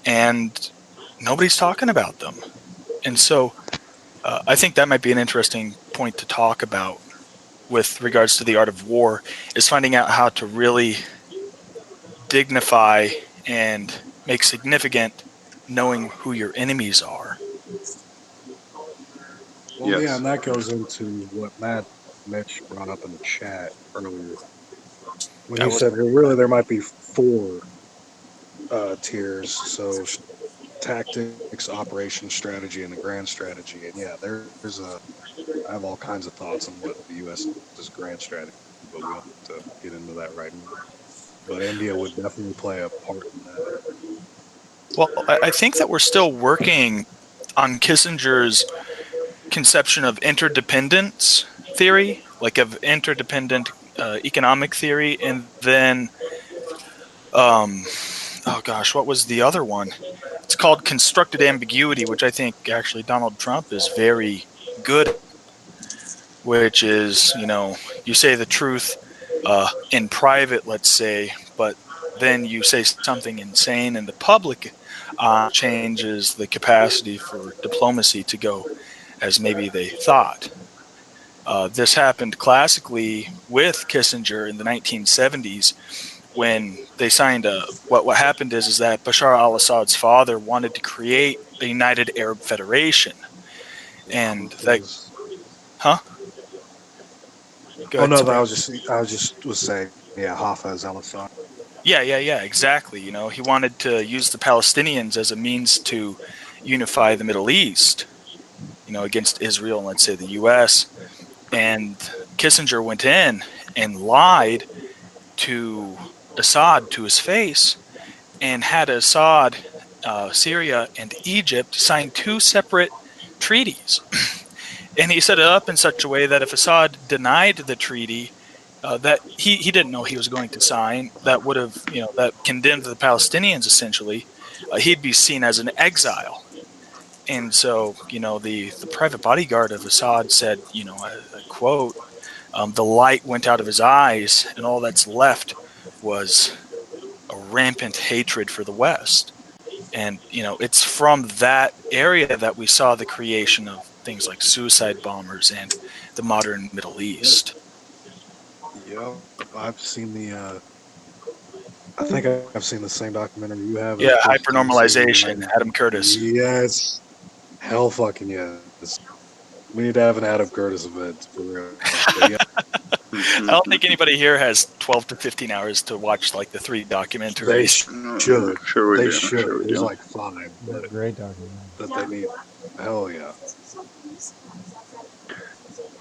and nobody's talking about them. And so I think that might be an interesting point to talk about with regards to the art of war, is finding out how to really dignify and make significant knowing who your enemies are. Well, yeah, Yes. and that goes into what Matt Mitch brought up in the chat earlier when I he was said, well, really, there might be 4 tiers. So tactics, operation, strategy, and the grand strategy. And yeah, I have all kinds of thoughts on what the U.S.'s grand strategy, but we don't have to get into that right now. But India would definitely play a part in that. well. I think that we're still working on Kissinger's conception of interdependence theory, like of interdependent economic theory, and then oh gosh, what was the other one? It's called constructed ambiguity, which I think actually Donald Trump is very good at, which is, you know, you say the truth in private, let's say, but then you say something insane in the public, changes the capacity for diplomacy to go as maybe they thought. This happened classically with Kissinger in the 1970s, when they signed what happened is that Bashar al-Assad's father wanted to create a United Arab Federation, and that huh? Go Oh ahead, no, Supreme. I was saying, yeah, Hafez al-Assad. Yeah, exactly. You know, he wanted to use the Palestinians as a means to unify the Middle East, you know, against Israel and let's say the U.S. And Kissinger went in and lied to Assad to his face and had Assad, Syria, and Egypt sign two separate treaties. And he set it up in such a way that if Assad denied the treaty that he didn't know he was going to sign, that would have, you know, that condemned the Palestinians essentially, he'd be seen as an exile. And so, you know, the private bodyguard of Assad said, you know, a quote, the light went out of his eyes, and all that's left was a rampant hatred for the West. And, you know, it's from that area that we saw the creation of things like suicide bombers and the modern Middle East. Yep, I've seen the. I think I've seen the same documentary you have. Yeah, Of course, you didn't see it in hypernormalization, Adam Curtis. Yes, hell fucking yes. We need to have an Adam Curtis event for real. But yeah, I don't think anybody here has 12 to 15 hours to watch like the 3 they documentaries. should. Sure we They do. should. Sure we There's do. like 5 They're that, great documentary. that they need. Hell yeah.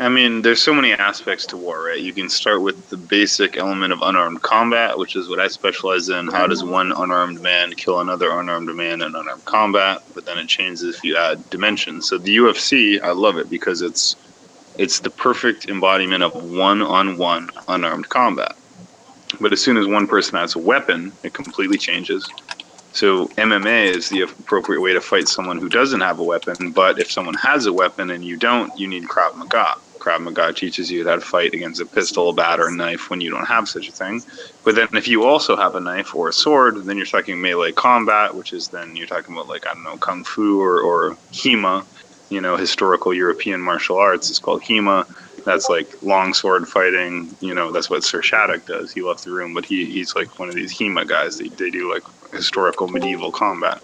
I mean, there's so many aspects to war, right? You can start with the basic element of unarmed combat, which is what I specialize in. How does one unarmed man kill another unarmed man in unarmed combat? But then it changes if you add dimensions. So the UFC, I love it because it's the perfect embodiment of one-on-one unarmed combat. But as soon as one person has a weapon, it completely changes. So MMA is the appropriate way to fight someone who doesn't have a weapon. But if someone has a weapon and you don't, you need Krav Maga. Krav Maga teaches you how to fight against a pistol, a bat, or a knife when you don't have such a thing. But then if you also have a knife or a sword, then you're talking melee combat, which is then you're talking about, like, I don't know, Kung Fu or HEMA, you know, historical European martial arts. It's called HEMA. That's like longsword fighting. You know, that's what Sir Shattuck does. He left the room, but he's like one of these HEMA guys. They do like historical medieval combat.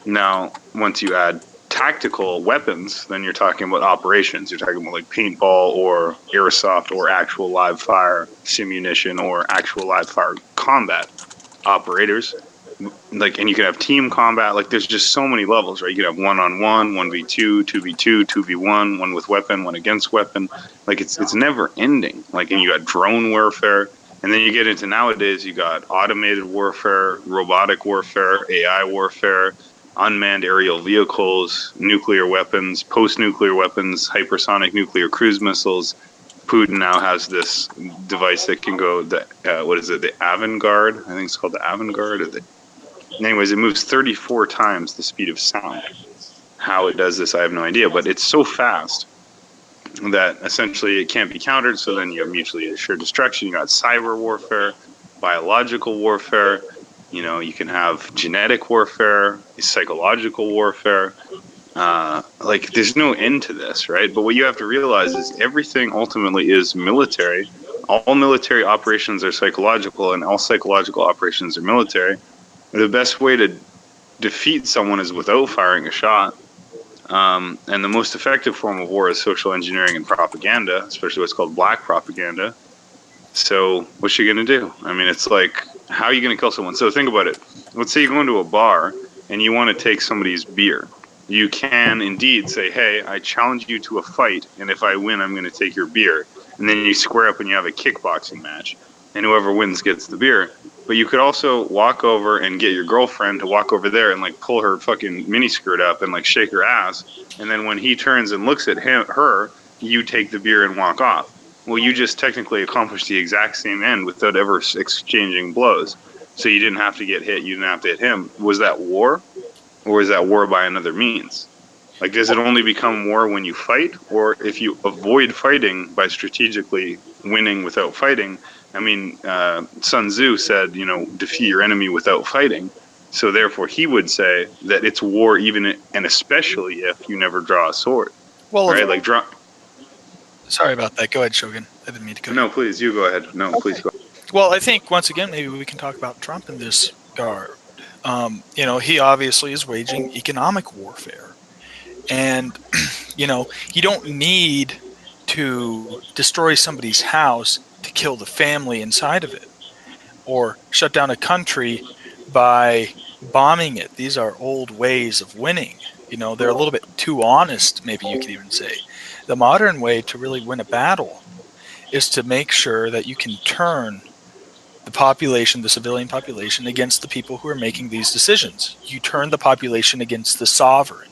Now, once you add tactical weapons, then you're talking about operations. You're talking about like paintball or airsoft or actual live fire simunition or actual live fire combat operators. Like, and you can have team combat. Like, there's just so many levels, right? You can have 1-on-1, 1v2, 2v2, 2v1, one with weapon, one against weapon. Like, it's never ending. Like, and you got drone warfare. And then you get into nowadays, you got automated warfare, robotic warfare, AI warfare, unmanned aerial vehicles, nuclear weapons, post-nuclear weapons, hypersonic nuclear cruise missiles. Putin now has this device that can go, the Avangard? I think it's called the Avangard. Anyways, it moves 34 times the speed of sound. How it does this, I have no idea, but it's so fast that essentially it can't be countered. So then you have mutually assured destruction. You got cyber warfare, biological warfare. You know, you can have genetic warfare, psychological warfare. Like, there's no end to this, right? But what you have to realize is everything ultimately is military. All military operations are psychological, and all psychological operations are military. The best way to defeat someone is without firing a shot. And the most effective form of war is social engineering and propaganda, especially what's called black propaganda. So what's you going to do? I mean, it's like, how are you going to kill someone? So think about it. Let's say you go into a bar and you want to take somebody's beer. You can indeed say, hey, I challenge you to a fight, and if I win, I'm going to take your beer. And then you square up and you have a kickboxing match, and whoever wins gets the beer. But you could also walk over and get your girlfriend to walk over there and like pull her fucking miniskirt up and like shake her ass. And then when he turns and looks at her, you take the beer and walk off. Well, you just technically accomplished the exact same end without ever exchanging blows. So you didn't have to get hit. You didn't have to hit him. Was that war? Or is that war by another means? Like, does it only become war when you fight? Or if you avoid fighting by strategically winning without fighting? I mean, Sun Tzu said, you know, defeat your enemy without fighting. So therefore, he would say that it's war even and especially if you never draw a sword. Well, right? Like, sorry about that. Go ahead, Shogun. I didn't mean to go. No, please, you go ahead. No, Okay. please go. Well, I think once again, maybe we can talk about Trump in this regard. He obviously is waging economic warfare, and you don't need to destroy somebody's house to kill the family inside of it, or shut down a country by bombing it. These are old ways of winning. They're a little bit too honest, maybe you could even say. The modern way to really win a battle is to make sure that you can turn the population, the civilian population, against the people who are making these decisions. You turn the population against the sovereign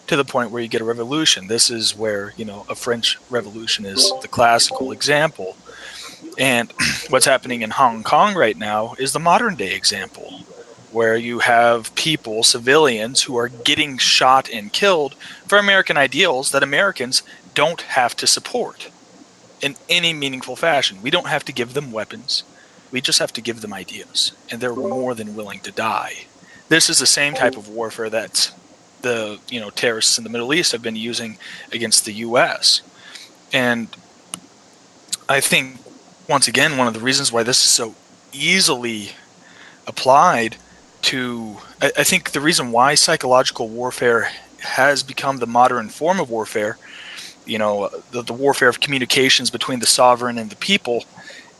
to the point where you get a revolution. This is where, a French revolution is the classical example. And what's happening in Hong Kong right now is the modern day example, where you have people, civilians, who are getting shot and killed for American ideals that Americans don't have to support in any meaningful fashion. We don't have to give them weapons. We just have to give them ideas, and they're more than willing to die. This is the same type of warfare that the terrorists in the Middle East have been using against the U.S. And I think, once again, one of the reasons why this is so easily applied to, I think the reason why psychological warfare has become the modern form of warfare, the warfare of communications between the sovereign and the people,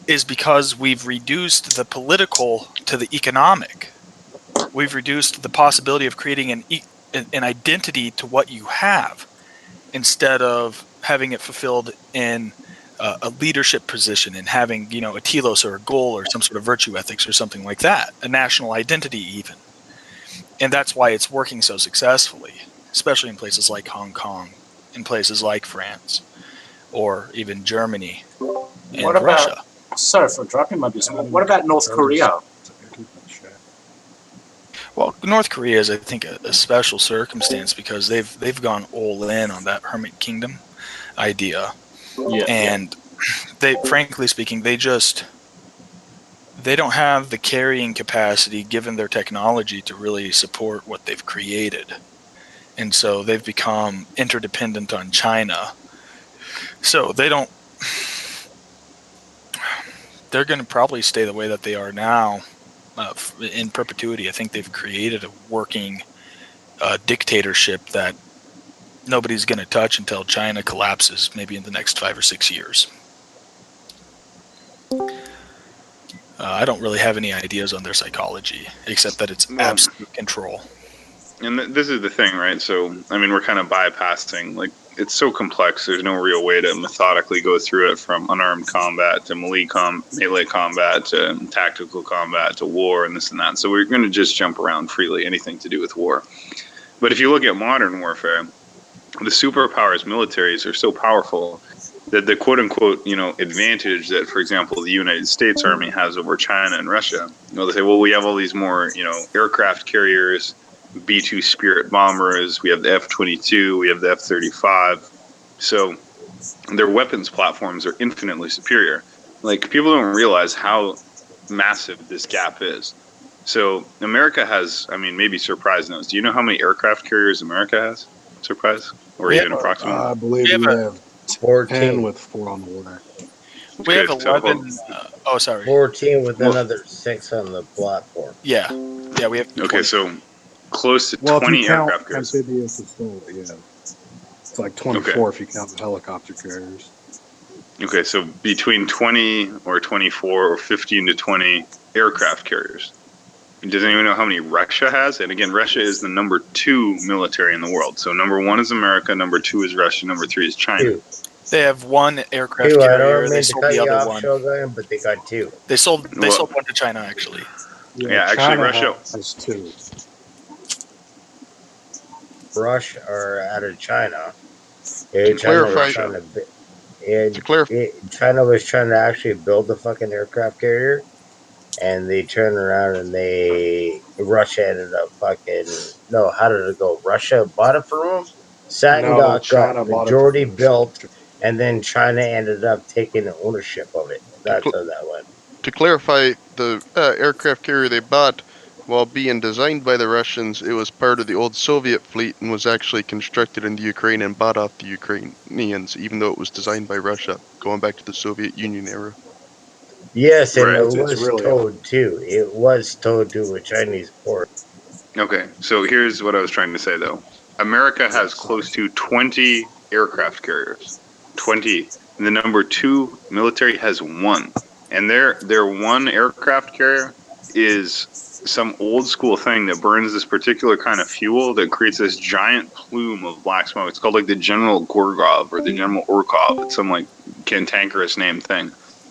is because we've reduced the political to the economic. We've reduced the possibility of creating an identity to what you have, instead of having it fulfilled in a leadership position and having, a telos or a goal or some sort of virtue ethics or something like that, a national identity even. And that's why it's working so successfully, especially in places like Hong Kong, in places like France, or even Germany and What about, Russia. sorry for interrupting, my business. What about North Korea? Well, North Korea is, I think, a special circumstance because they've gone all in on that hermit kingdom idea, and they, frankly speaking, they don't have the carrying capacity, given their technology, to really support what they've created, and so they've become interdependent on China. So they're going to probably stay the way that they are now. In perpetuity. I think they've created a working dictatorship that nobody's going to touch until China collapses, maybe in the next 5 or 6 years. I don't really have any ideas on their psychology, except that it's absolute control. And this is the thing, right? So, we're kind of bypassing, it's so complex. There's no real way to methodically go through it, from unarmed combat to melee combat to tactical combat to war and this and that. So we're going to just jump around freely, anything to do with war. But if you look at modern warfare, the superpowers militaries are so powerful that the quote-unquote, advantage that, for example, the United States Army has over China and Russia, they say, well, we have all these more, aircraft carriers, B-2 Spirit bombers, we have the F-22, we have the F-35. So their weapons platforms are infinitely superior. People don't realize how massive this gap is. So America has, maybe Surprise knows. Do you know how many aircraft carriers America has? Surprise? Or even approximately? I believe we have 10 with 4 on the water. We have 11. 14 with another 6 on the platform. Yeah, we have 20. Okay, so close to 20 aircraft carriers. Amphibious assault, yeah. It's like 24 if you count the helicopter carriers. Okay, so between 20 or 24 or 15 to 20 aircraft carriers. Does anyone know how many Russia has? And again, Russia is the number 2 military in the world. So number 1 is America, number 2 is Russia, number 3 is China. 2. They have 1 aircraft I carrier. don't They mean to sold cut the you other off, one. Shogun, but they got 2. They sold 1 to China, actually. Yeah, actually, China Russia has 2. Russia or out of China. China was trying to actually build the fucking aircraft carrier, and they turned around and Russia ended up how did it go? Russia bought it from them? Got majority built, and then China ended up taking ownership of it. That's how that went. To clarify, the aircraft carrier they bought, while being designed by the Russians, it was part of the old Soviet fleet and was actually constructed in the Ukraine and bought off the Ukrainians, even though it was designed by Russia, going back to the Soviet Union era. Yes, and Right. it It's was really towed too. It was towed to a Chinese port. Okay, so here's what I was trying to say though. America has close to 20 aircraft carriers. 20. And the number 2 military has 1. And their one aircraft carrier is some old school thing that burns this particular kind of fuel that creates this giant plume of black smoke. It's called like the General Gorgov or the General Orkov. It's some like cantankerous name thing.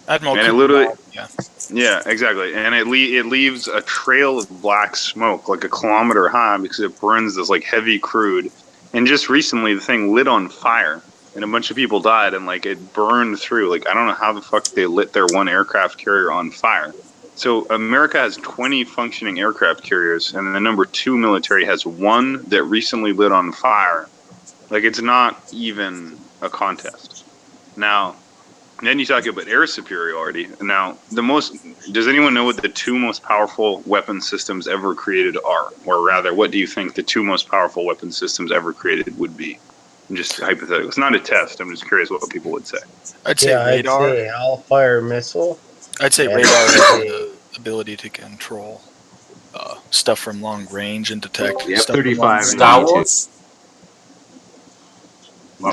Admiral And it Cooper, literally, yeah. yeah, exactly. And it leaves a trail of black smoke like a kilometer high because it burns this like heavy crude. And just recently the thing lit on fire and a bunch of people died and like it burned through. Like I don't know how the fuck they lit their one aircraft carrier on fire. So America has 20 functioning aircraft carriers and the number 2 military has 1 that recently lit on fire. Like it's not even a contest. Now, then you talk about air superiority. Now, does anyone know what the 2 most powerful weapon systems ever created are? Or rather, what do you think the 2 most powerful weapon systems ever created would be? Just hypothetical. It's not a test. I'm just curious what people would say. I'd say radar. I'd say Hellfire missile. I'd say and radar I'd has say- the ability to control stuff from long range and detect The stuff from F-35 long and range. Star B-2. Wars.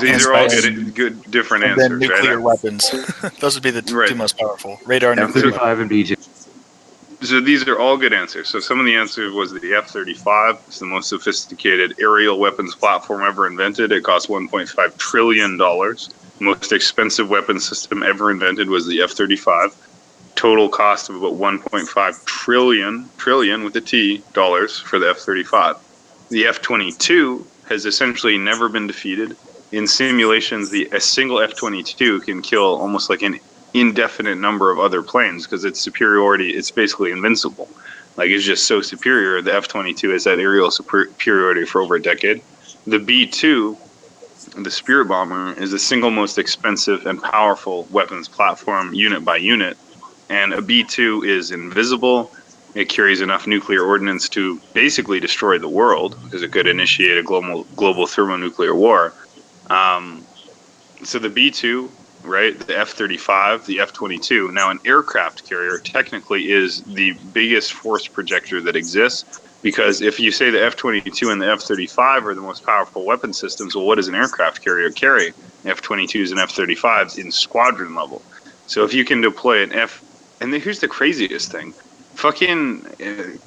These are all Space. good different And then answers, nuclear right? weapons. Those would be the Right. 2 most powerful. Radar and nuclear weapons. F-35 and B-2. So these are all good answers. So some of the answers was the F-35. It's the most sophisticated aerial weapons platform ever invented. It cost $1.5 trillion. The most expensive weapon system ever invented was the F-35. Total cost of about 1.5 trillion with a T dollars for the F-35. The F-22 has essentially never been defeated. In simulations, a single F-22 can kill almost like an indefinite number of other planes because its superiority, it's basically invincible. Like it's just so superior. The F-22 has had aerial superiority for over a decade. The B-2, the Spirit Bomber, is the single most expensive and powerful weapons platform unit by unit. And a B-2 is invisible. It carries enough nuclear ordnance to basically destroy the world because it could initiate a global thermonuclear war. So the B-2, right, the F-35, the F-22, now an aircraft carrier technically is the biggest force projector that exists because if you say the F-22 and the F-35 are the most powerful weapon systems, well, what does an aircraft carrier carry? F-22s and F-35s in squadron level. So if you can deploy an and here's the craziest thing. Fucking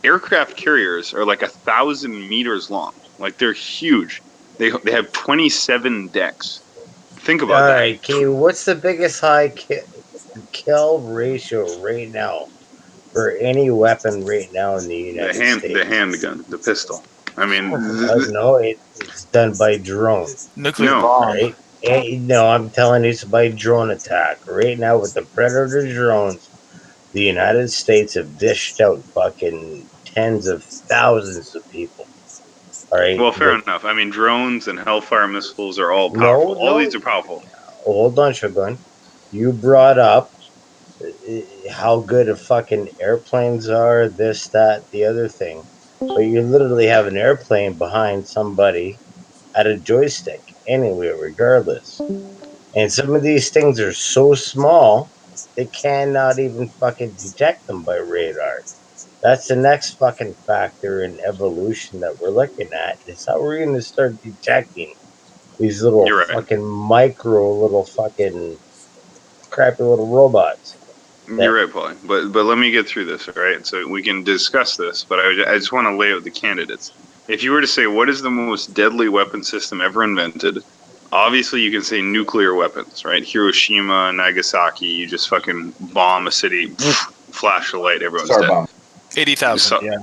aircraft carriers are like 1,000 meters long. Like they're huge. They have 27 decks. Think about that. All right, Key, what's the biggest high kill ratio right now for any weapon right now in the United States? The handgun, the pistol. I mean, no, it's done by drone. Nuclear No. bomb. Right? No, I'm telling you, it's by drone attack. Right now, with the Predator drones, the United States have dished out fucking tens of thousands of people. All right. Well, fair enough. I mean, drones and Hellfire missiles are all powerful. All these are powerful. Hold on, Shogun. You brought up how good fucking airplanes are, this, that, the other thing. But you literally have an airplane behind somebody at a joystick anywhere, regardless. And some of these things are so small, they cannot even fucking detect them by radar. That's the next fucking factor in evolution that we're looking at. Is how we're going to start detecting these little fucking micro little fucking crappy little robots. You're right, Paulie. But let me get through this, all right? So we can discuss this, but I just want to lay out the candidates. If you were to say what is the most deadly weapon system ever invented, obviously you can say nuclear weapons, right? Hiroshima, Nagasaki, you just fucking bomb a city, flash a light, everyone's dead. 80,000, yeah.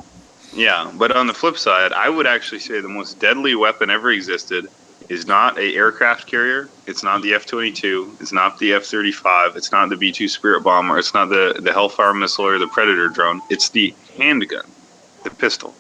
Yeah, but on the flip side, I would actually say the most deadly weapon ever existed is not a aircraft carrier. It's not the F-22. It's not the F-35. It's not the B-2 Spirit Bomber. It's not the Hellfire missile or the Predator drone. It's the handgun, the pistol.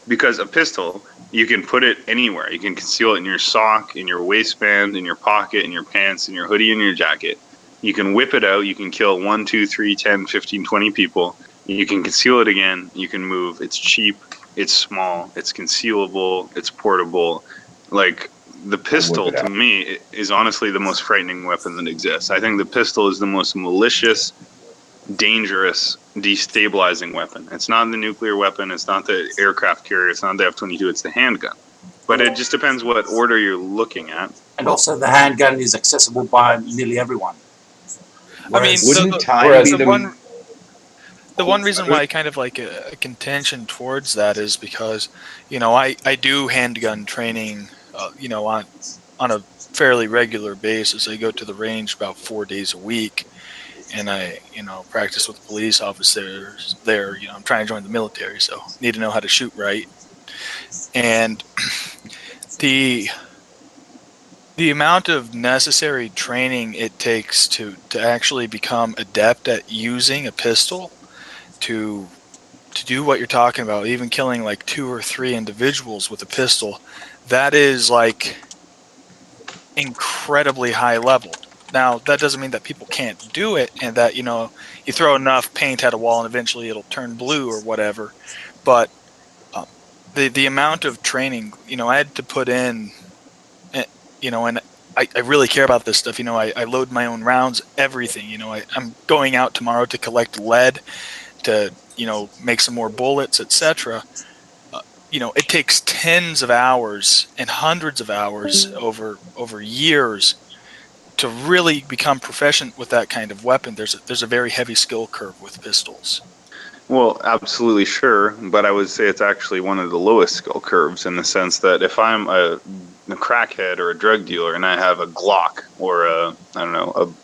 Because a pistol, you can put it anywhere. You can conceal it in your sock, in your waistband, in your pocket, in your pants, in your hoodie, in your jacket. You can whip it out. You can kill 1, 2, 3, 10, 15, 20 people. You can conceal it again. You can move. It's cheap. It's small. It's concealable. It's portable. Like, the pistol, to me, is honestly the most frightening weapon that exists. I think the pistol is the most malicious, dangerous, destabilizing weapon. It's not the nuclear weapon. It's not the aircraft carrier. It's not the F-22. It's the handgun. But it just depends what order you're looking at. And also, the handgun is accessible by nearly everyone. Whereas, wouldn't time be the one reason why I kind of like a contention towards that is because, I do handgun training, on a fairly regular basis. I go to the range about 4 days a week, and I, practice with police officers there. I'm trying to join the military, so need to know how to shoot right. And the amount of necessary training it takes to actually become adept at using a pistol to do what you're talking about, even killing like 2 or 3 individuals with a pistol, that is like incredibly high level. Now, that doesn't mean that people can't do it and that, you throw enough paint at a wall and eventually it'll turn blue or whatever. But the amount of training, I had to put in, and I really care about this stuff. I load my own rounds, everything. I'm going out tomorrow to collect lead, to make some more bullets, etc. It takes tens of hours and hundreds of hours over years to really become proficient with that kind of weapon. There's a very heavy skill curve with pistols. Well, absolutely sure, but I would say it's actually one of the lowest skill curves in the sense that if I'm a crackhead or a drug dealer and I have a Glock or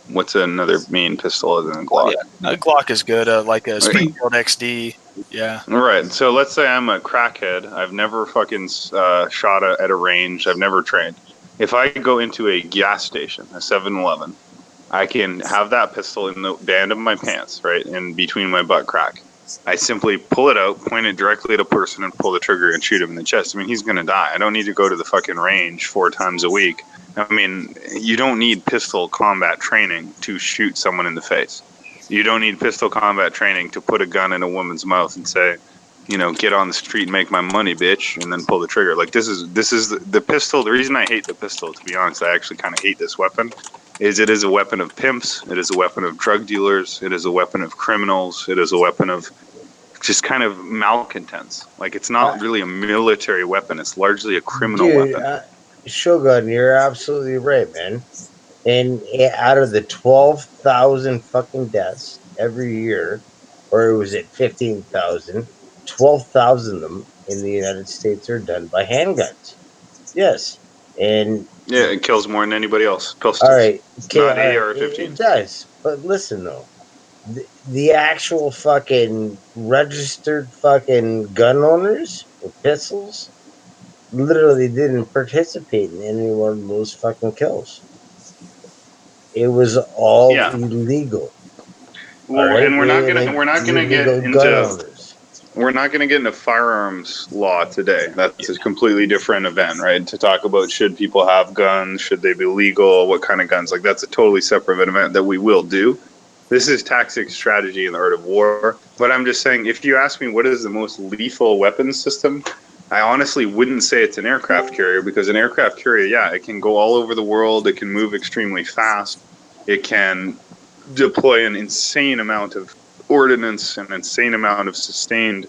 what's another main pistol other than a Glock? Yeah, a Glock is good, like a Springfield XD. Yeah. Right. So let's say I'm a crackhead. I've never fucking shot at a range. I've never trained. If I go into a gas station, a 7-Eleven, I can have that pistol in the band of my pants, right, in between my butt crack. I simply pull it out, point it directly at a person, and pull the trigger and shoot him in the chest. I mean, he's going to die. I don't need to go to the fucking range 4 times a week. I mean, you don't need pistol combat training to shoot someone in the face. You don't need pistol combat training to put a gun in a woman's mouth and say, get on the street and make my money, bitch, and then pull the trigger. Like, this is the pistol. The reason I hate the pistol, to be honest, I actually kind of hate this weapon, is it is a weapon of pimps. It is a weapon of drug dealers. It is a weapon of criminals. It is a weapon of just kind of malcontents. Like, it's not really a military weapon. It's largely a criminal weapon. Shogun, you're absolutely right, man. And out of the 12,000 fucking deaths every year, or was it 15,000, 12,000 of them in the United States are done by handguns. Yes. And yeah, it kills more than anybody else. Pistols. All right. Not AR-15. It does. But listen, though. The actual fucking registered fucking gun owners with pistols literally didn't participate in any one of those fucking kills. It was all illegal. Well, right? And we're not gonna get into firearms law today. That's a completely different event, right? To talk about should people have guns, should they be legal, what kind of guns? Like, that's a totally separate event that we will do. This is tactics, strategy, and the art of war. But I'm just saying, if you ask me what is the most lethal weapons system, I honestly wouldn't say it's an aircraft carrier, because an aircraft carrier, it can go all over the world. It can move extremely fast. It can deploy an insane amount of ordnance, an insane amount of sustained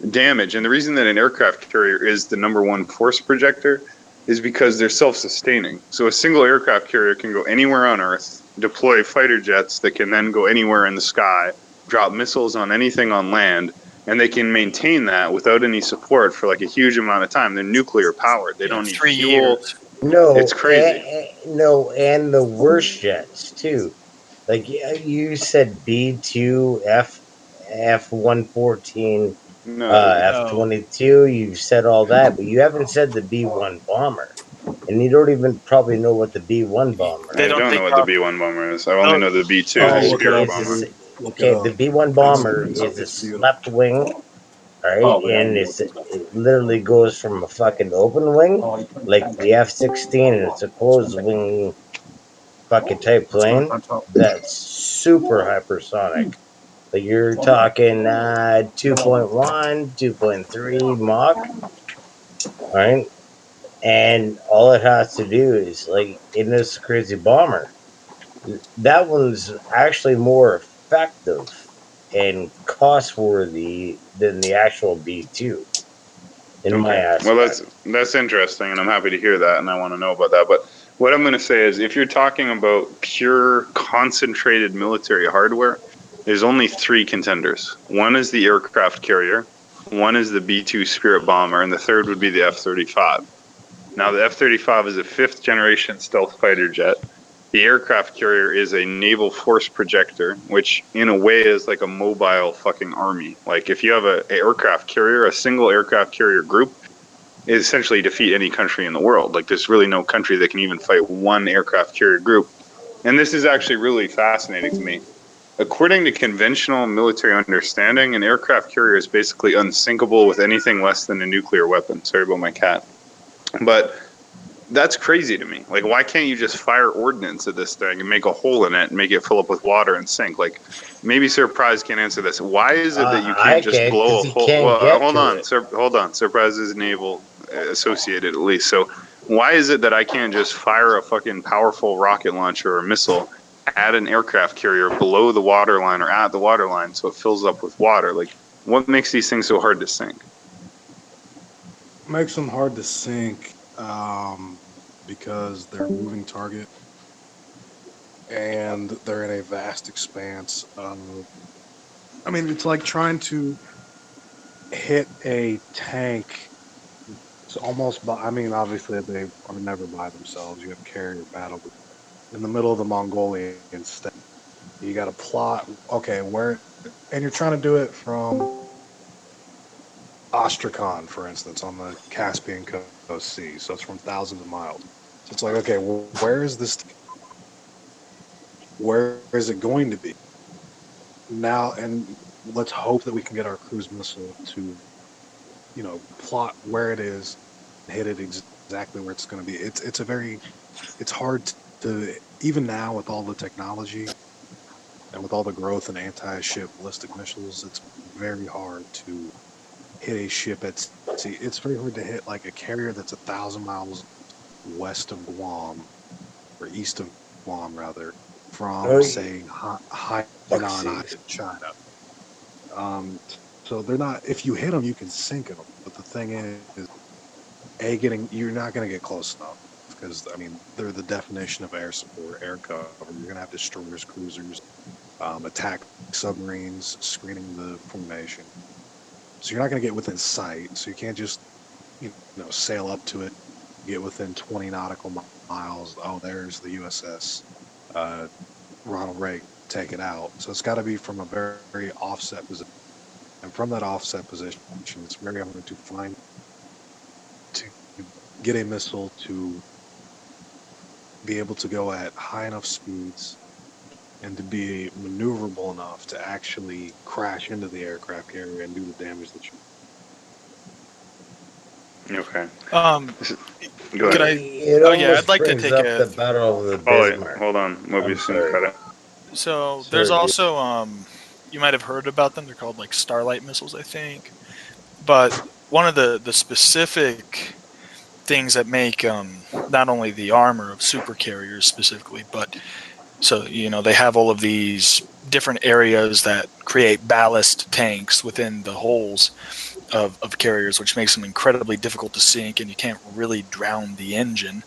damage. And the reason that an aircraft carrier is the number one force projector is because they're self-sustaining. So a single aircraft carrier can go anywhere on Earth, deploy fighter jets that can then go anywhere in the sky, drop missiles on anything on land, and they can maintain that without any support for like a huge amount of time. They're nuclear powered. They don't need 3 fuel. years. No, it's crazy. And the worst jets too. Like you said, B2, F-114, F-22. You've said all that, but you haven't said the B-1 bomber. And you don't even probably know what the B-1 bomber is. I don't know what the B-1 bomber is. I only know the B-2, the Spear bomber. Okay, the B-1 bomber is a slept wing, right? And it literally goes from a fucking open wing, like the F-16, and it's a closed wing fucking type plane that's super hypersonic. Like you're talking 2.1, 2.3 Mach, right? And all it has to do is, like, in this crazy bomber, that one's actually more effective and cost worthy than the actual B2. In my aspect. Well, that's interesting, and I'm happy to hear that, and I want to know about that. But what I'm going to say is, if you're talking about pure concentrated military hardware, there's only 3 contenders. One is the aircraft carrier, one is the B-2 Spirit bomber, and the third would be the F-35. Now, the F-35 is a 5th generation stealth fighter jet. The aircraft carrier is a naval force projector, which in a way is like a mobile fucking army. Like if you have an aircraft carrier, a single aircraft carrier group, is essentially defeat any country in the world. Like there's really no country that can even fight one aircraft carrier group. And this is actually really fascinating to me. According to conventional military understanding, an aircraft carrier is basically unsinkable with anything less than a nuclear weapon. Sorry about my cat. But that's crazy to me. Like, why can't you just fire ordnance at this thing and make a hole in it and make it fill up with water and sink? Like, maybe Surprise can answer this. Why is it that you can't just blow a hole? Well, hold on. Surprise is naval associated, at least. So, why is it that I can't just fire a fucking powerful rocket launcher or missile at an aircraft carrier below the waterline or at the waterline so it fills up with water? Like, what makes these things so hard to sink? Makes them hard to sink because they're a moving target and they're in a vast expanse of. I mean, it's like trying to hit a tank. It's almost. I mean, obviously they are never by themselves. You have carrier battle in the middle of the Mongolian steppe. You got to plot. Okay, where, and you're trying to do it from Astrakhan, for instance, on the Caspian Coast Sea. So it's from thousands of miles. So it's like, okay, well, where is this? Where is it going to be? Now, and let's hope that we can get our cruise missile to, plot where it is, hit it exactly where it's going to be. It's hard to, even now with all the technology and with all the growth in anti-ship ballistic missiles, it's very hard to hit a ship at sea. It's very hard to hit like a carrier that's 1,000 miles west of Guam, or east of Guam rather, from say Hainan Island, China. So they're not. If you hit them, you can sink them. But the thing is, you're not going to get close enough because I mean they're the definition of air support, air cover. You're going to have destroyers, cruisers, attack submarines, screening the formation. So you're not going to get within sight. So you can't just, sail up to it, get within 20 nautical miles. Oh, there's the USS Ronald Reagan. Take it out. So it's got to be from a very, very offset position. And from that offset position, it's very hard to get a missile to be able to go at high enough speeds and to be maneuverable enough to actually crash into the aircraft carrier and do the damage that you. Okay. Go ahead. I'd like to take the Battle of the Bismarck. Hold on, Mobius gonna cut it. So there's also you might have heard about them. They're called like Starlight missiles, I think. But one of the specific things that make not only the armor of super carriers specifically, but so they have all of these different areas that create ballast tanks within the holes of carriers, which makes them incredibly difficult to sink, and you can't really drown the engine.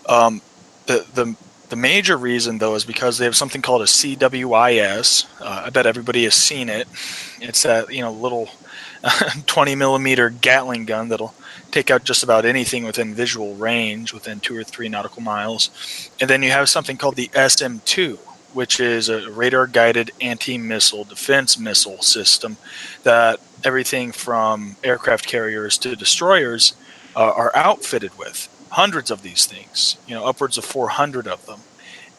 The major reason, though, is because they have something called a CWIS. I bet everybody has seen it. It's that little 20 millimeter Gatling gun that'll take out just about anything within visual range, within 2 or 3 nautical miles. And then you have something called the SM-2, which is a radar-guided anti-missile defense missile system that everything from aircraft carriers to destroyers are outfitted with. Hundreds of these things, upwards of 400 of them.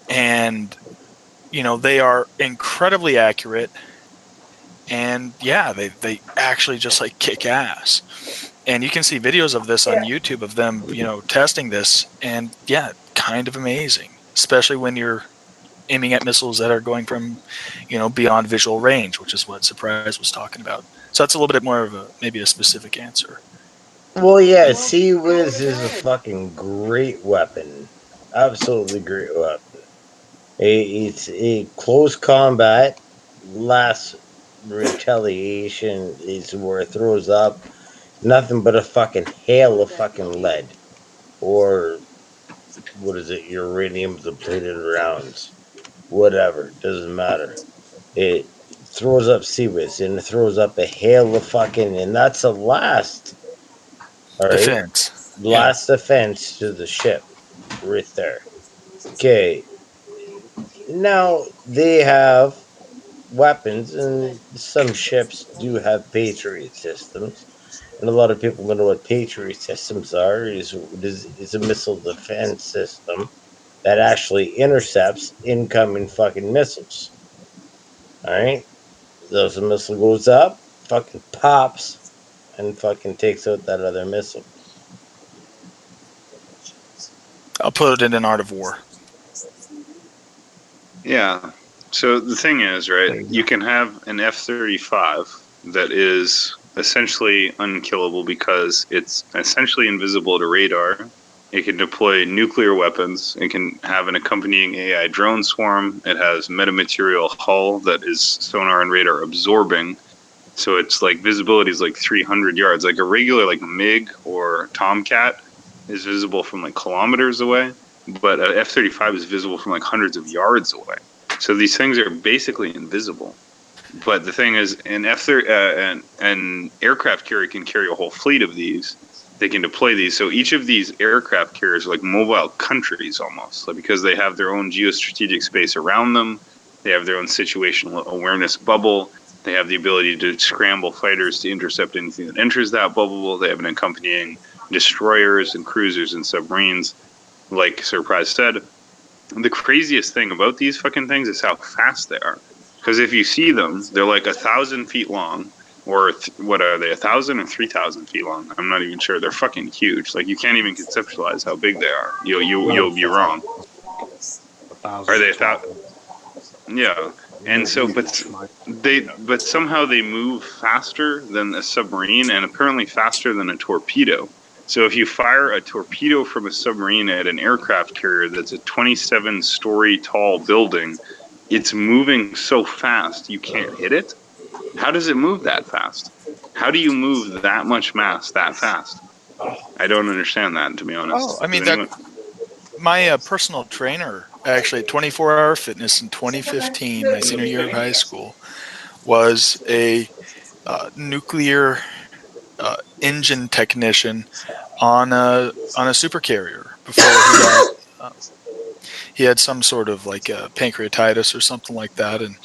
And, they are incredibly accurate. And, yeah, they actually just, kick ass. And you can see videos of this on YouTube of them, testing this. And, yeah, kind of amazing, especially when you're aiming at missiles that are going from, beyond visual range, which is what Surprise was talking about. So that's a little bit more of maybe a specific answer. Well, yeah, Sea-Wiz is a fucking great weapon. Absolutely great weapon. It's a close combat, lasts retaliation is where it throws up nothing but a fucking hail of fucking lead, or what is it? Uranium depleted rounds, whatever. Doesn't matter. It throws up seaways and it throws up a hail of fucking, and that's the last. All right, Defense. Yeah. last offense to the ship, right there. Okay, now they have weapons, and some ships do have Patriot systems. And a lot of people don't know what Patriot systems are. Is a missile defense system that actually intercepts incoming fucking missiles. All right, those a missile goes up, fucking pops, and fucking takes out that other missile. I'll put it in an art of war. Yeah. So the thing is, right, you can have an F-35 that is essentially unkillable because it's essentially invisible to radar. It can deploy nuclear weapons. It can have an accompanying AI drone swarm. It has metamaterial hull that is sonar and radar absorbing. So it's like visibility is like 300 yards. Like a regular like MiG or Tomcat is visible from like kilometers away, but an F-35 is visible from like hundreds of yards away. So these things are basically invisible. But the thing is, an aircraft carrier can carry a whole fleet of these. They can deploy these. So each of these aircraft carriers are like mobile countries almost, like because they have their own geostrategic space around them. They have their own situational awareness bubble. They have the ability to scramble fighters to intercept anything that enters that bubble. They have an accompanying destroyers and cruisers and submarines, like Surprise said. And the craziest thing about these fucking things is how fast they are. Because if you see them, they're like 1,000 feet long, or what are they, 1,000 or 3,000 feet long? I'm not even sure. They're fucking huge. Like you can't even conceptualize how big they are. You'll be wrong. Are they 1,000? Yeah. And so, but somehow they move faster than a submarine, and apparently faster than a torpedo. So if you fire a torpedo from a submarine at an aircraft carrier that's a 27-story tall building, it's moving so fast you can't hit it. How does it move that fast? How do you move that much mass that fast? I don't understand that, to be honest. Oh, I mean, my personal trainer, actually, at 24-Hour Fitness in 2015, my senior year of high school, was a nuclear engine technician on a supercarrier before he had some sort of like pancreatitis or something like that, and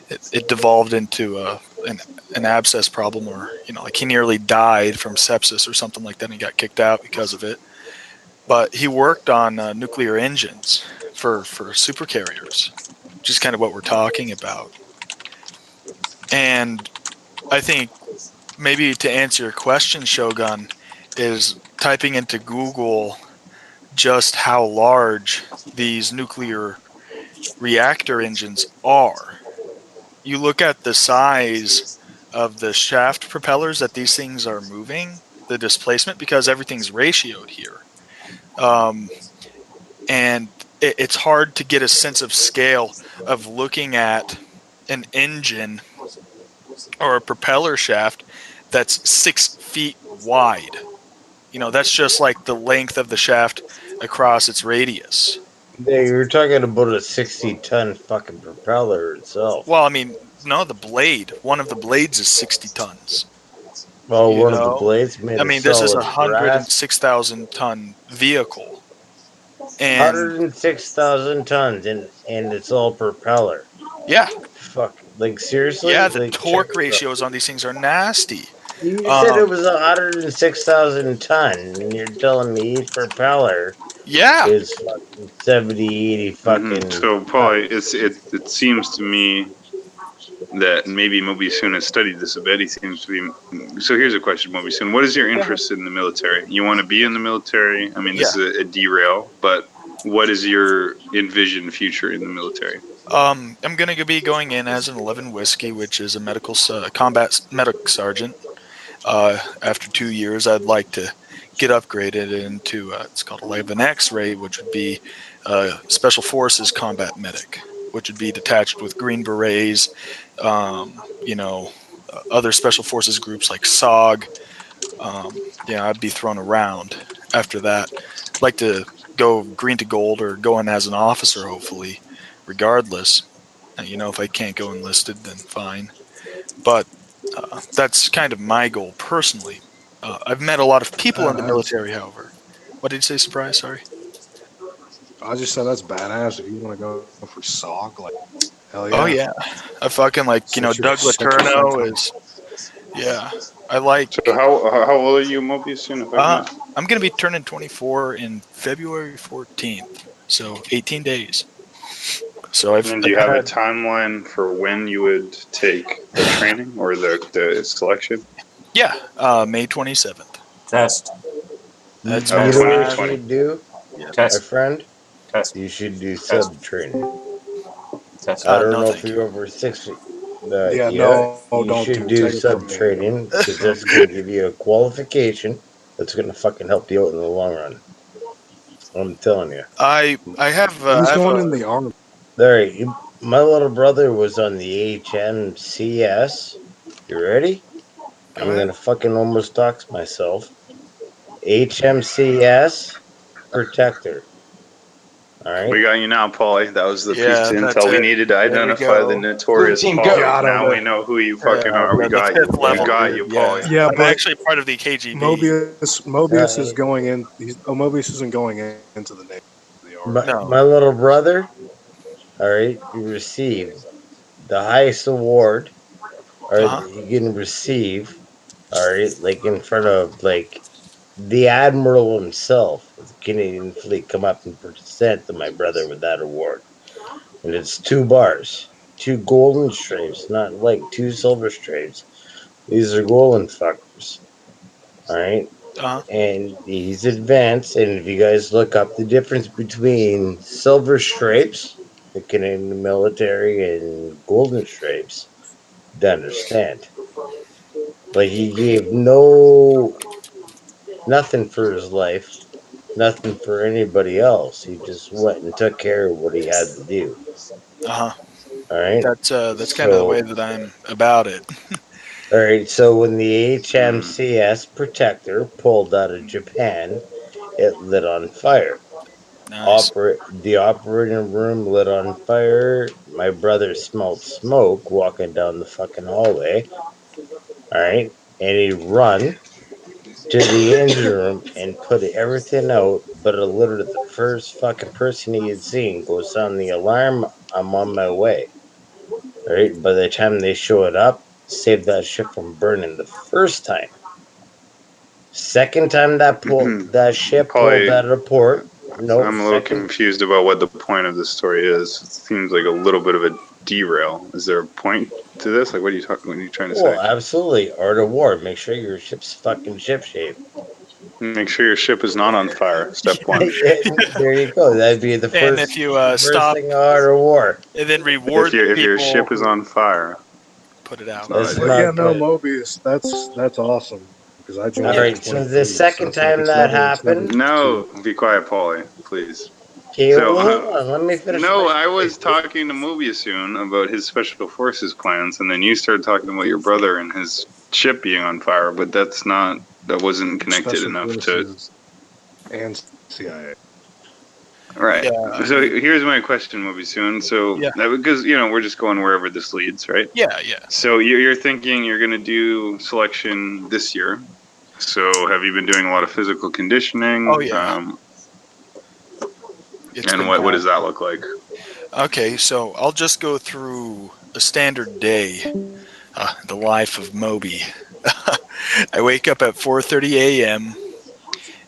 it devolved into an abscess problem, or like he nearly died from sepsis or something like that, and he got kicked out because of it. But he worked on nuclear engines for supercarriers, which is kind of what we're talking about. And I think maybe to answer your question, Shogun, is typing into Google just how large these nuclear reactor engines are. You look at the size of the shaft propellers that these things are moving, the displacement, because everything's ratioed here. And it's hard to get a sense of scale of looking at an engine or a propeller shaft that's 6 feet wide. That's just like the length of the shaft across its radius. Yeah, you're talking about a 60-ton fucking propeller itself. Well, I mean, no, the blade. One of the blades is 60 tons. Well, one of the blades made I mean, this is a 106,000-ton vehicle. And 106,000 tons, and it's all propeller. Yeah. Fuck. Like, seriously? Yeah, the like, torque ratios on these things are nasty. You said it was 106,000 ton, and you're telling me each propeller is fucking 70, 80 fucking. So, Paul, it seems to me that maybe Mobisoon has studied this a bit. He seems to be. So here's a question, Mobisoon. What is your interest in the military? You want to be in the military? I mean, this is a derail, but what is your envisioned future in the military? I'm going to be going in as an 11 Whiskey, which is a medical combat medic sergeant. After 2 years, I'd like to get upgraded into it's called 11 X-ray, which would be Special Forces combat medic. which would be detached with Green Berets, you know, other special forces groups like SOG. Yeah, I'd be thrown around after that. I'd like to go green to gold or go in as an officer, hopefully, regardless. You know, if I can't go enlisted, then fine. But that's kind of my goal personally. I've met a lot of people in the Badass. military, however. What did you say, Surprise? Sorry. I just said that's badass. If you want to go for SOG, like hell yeah. Oh yeah, I fucking like Doug Set your sights Letourneau on. is. Yeah, I like. So how old are you, Mobius? Soon, if I can ask. I'm gonna be turning 24 in February 14th, so 18 days. So And then do I've you have a had timeline for when you would take the training or the selection? May 27th. Test. That's You my Oh, know what you 2020. should do, yeah. my Test. friend? Test. You should do Test. sub training. Test. I don't No, know if thank you're you. over 6 feet, but Yeah, yeah, no, you don't should do. do Take it sub from me. training because Sub. that's going to give you a qualification that's going to fucking help you out in the long run. I'm telling you. I He's have going a in the army. All right, my little brother was on the HMCS. You ready? go I'm ahead. going to fucking almost dox myself. HMCS Protector. All right. We got you now, Paulie. That was the piece Yeah, of that's intel we it. needed to There we identify the go. Blue notorious team Paulie. go. Got him. Now we know who you fucking are. We The got fifth you. We level got group. you, Yeah, Paulie. Yeah, I'm but actually part of the KGB. Mobius is going in. Mobius isn't going into the Navy. The army. No. My little brother, all right, you received the highest award, or Uh-huh. you can receive, all right, like in front of like the admiral himself of the Canadian fleet come up and present to my brother with that award. And it's 2 bars, 2 golden stripes, not like 2 silver stripes. These are golden fuckers. All right. Uh-huh. And he's advanced. And if you guys look up the difference between silver stripes, the Canadian military, and golden stripes, to understand. Like he gave nothing for his life, nothing for anybody else. He just went and took care of what he had to do. Uh-huh. All right. That's kind of the way So, that I'm about it. all right. So when the Mm. HMCS Protector pulled out of Japan, it lit on fire. Nice. The operating room lit on fire. My brother smelled smoke walking down the fucking hallway. All right. And he run to the engine room and put everything out, but literally the first fucking person he had seen goes on the alarm. I'm on my way. All right. By the time they showed up, saved that shit from burning the first time. Second time that ship pulled Paulie, out of port. No, I'm a little second. confused about what the point of this story is. It seems like a little bit of a derail. Is there a point to this? Like, what are you talking? What are you trying to Well, say? absolutely. Art of war. Make sure your ship's fucking ship shape. Make sure your ship is not on fire. Step one. There you go. That'd be the And first, if you first stop thing art of war. and then If reward the your people ship is who on fire, put it out. not That's ideal. Well, yeah, not no, good. Mobius. That's awesome because I joined All in right. So the 2020, so second it's like time that it's never happened. No, too. be quiet, Paulie, please. Okay, So, well, hold on. Let me finish my no, I story. was talking to Mobius about his special forces plans, and then you started talking about your brother and his ship being on fire, but that wasn't connected Special enough to. forces and CIA. Right. Yeah, So here's my question, Mobius. So, yeah, because, we're just going wherever this leads, right? yeah, yeah. So you're thinking you're going to do selection this year. So have you been doing a lot of physical conditioning? Oh yeah. It's And been what bad. does that look like? Okay, so I'll just go through a standard day, the life of Moby. I wake up at 4:30 a.m.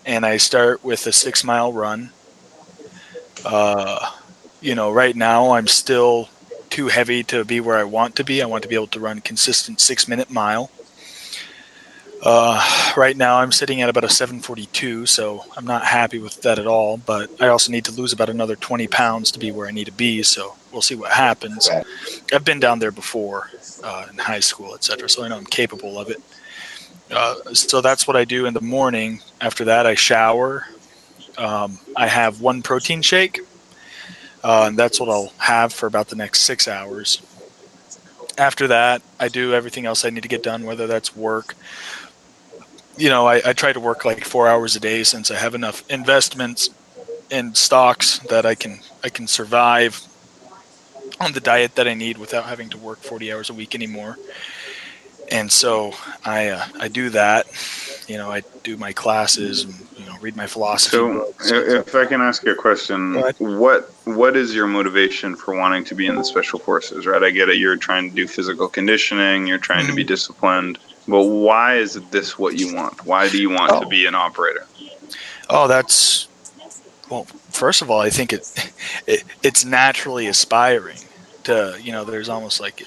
and I start with a 6-mile run. Right now I'm still too heavy to be where I want to be. I want to be able to run consistent 6-minute mile. Right now I'm sitting at about a 7:42, so I'm not happy with that at all. But I also need to lose about another 20 pounds to be where I need to be. So we'll see what happens. I've been down there before in high school, etc. So I know I'm capable of it. So that's what I do in the morning. After that, I shower. I have one protein shake. and that's what I'll have for about the next 6 hours. After that, I do everything else I need to get done, whether that's work. I try to work like 4 hours a day since I have enough investments in stocks that I can survive on the diet that I need without having to work 40 hours a week anymore. And so I do that. I do my classes and read my philosophy So, books. if I can ask you a question, what is your motivation for wanting to be in the special forces? Right, I get it. You're trying to do physical conditioning. You're trying to be disciplined. But why is this what you want? Why do you want to be an operator? Well, first of all, I think it's naturally aspiring to. There's almost like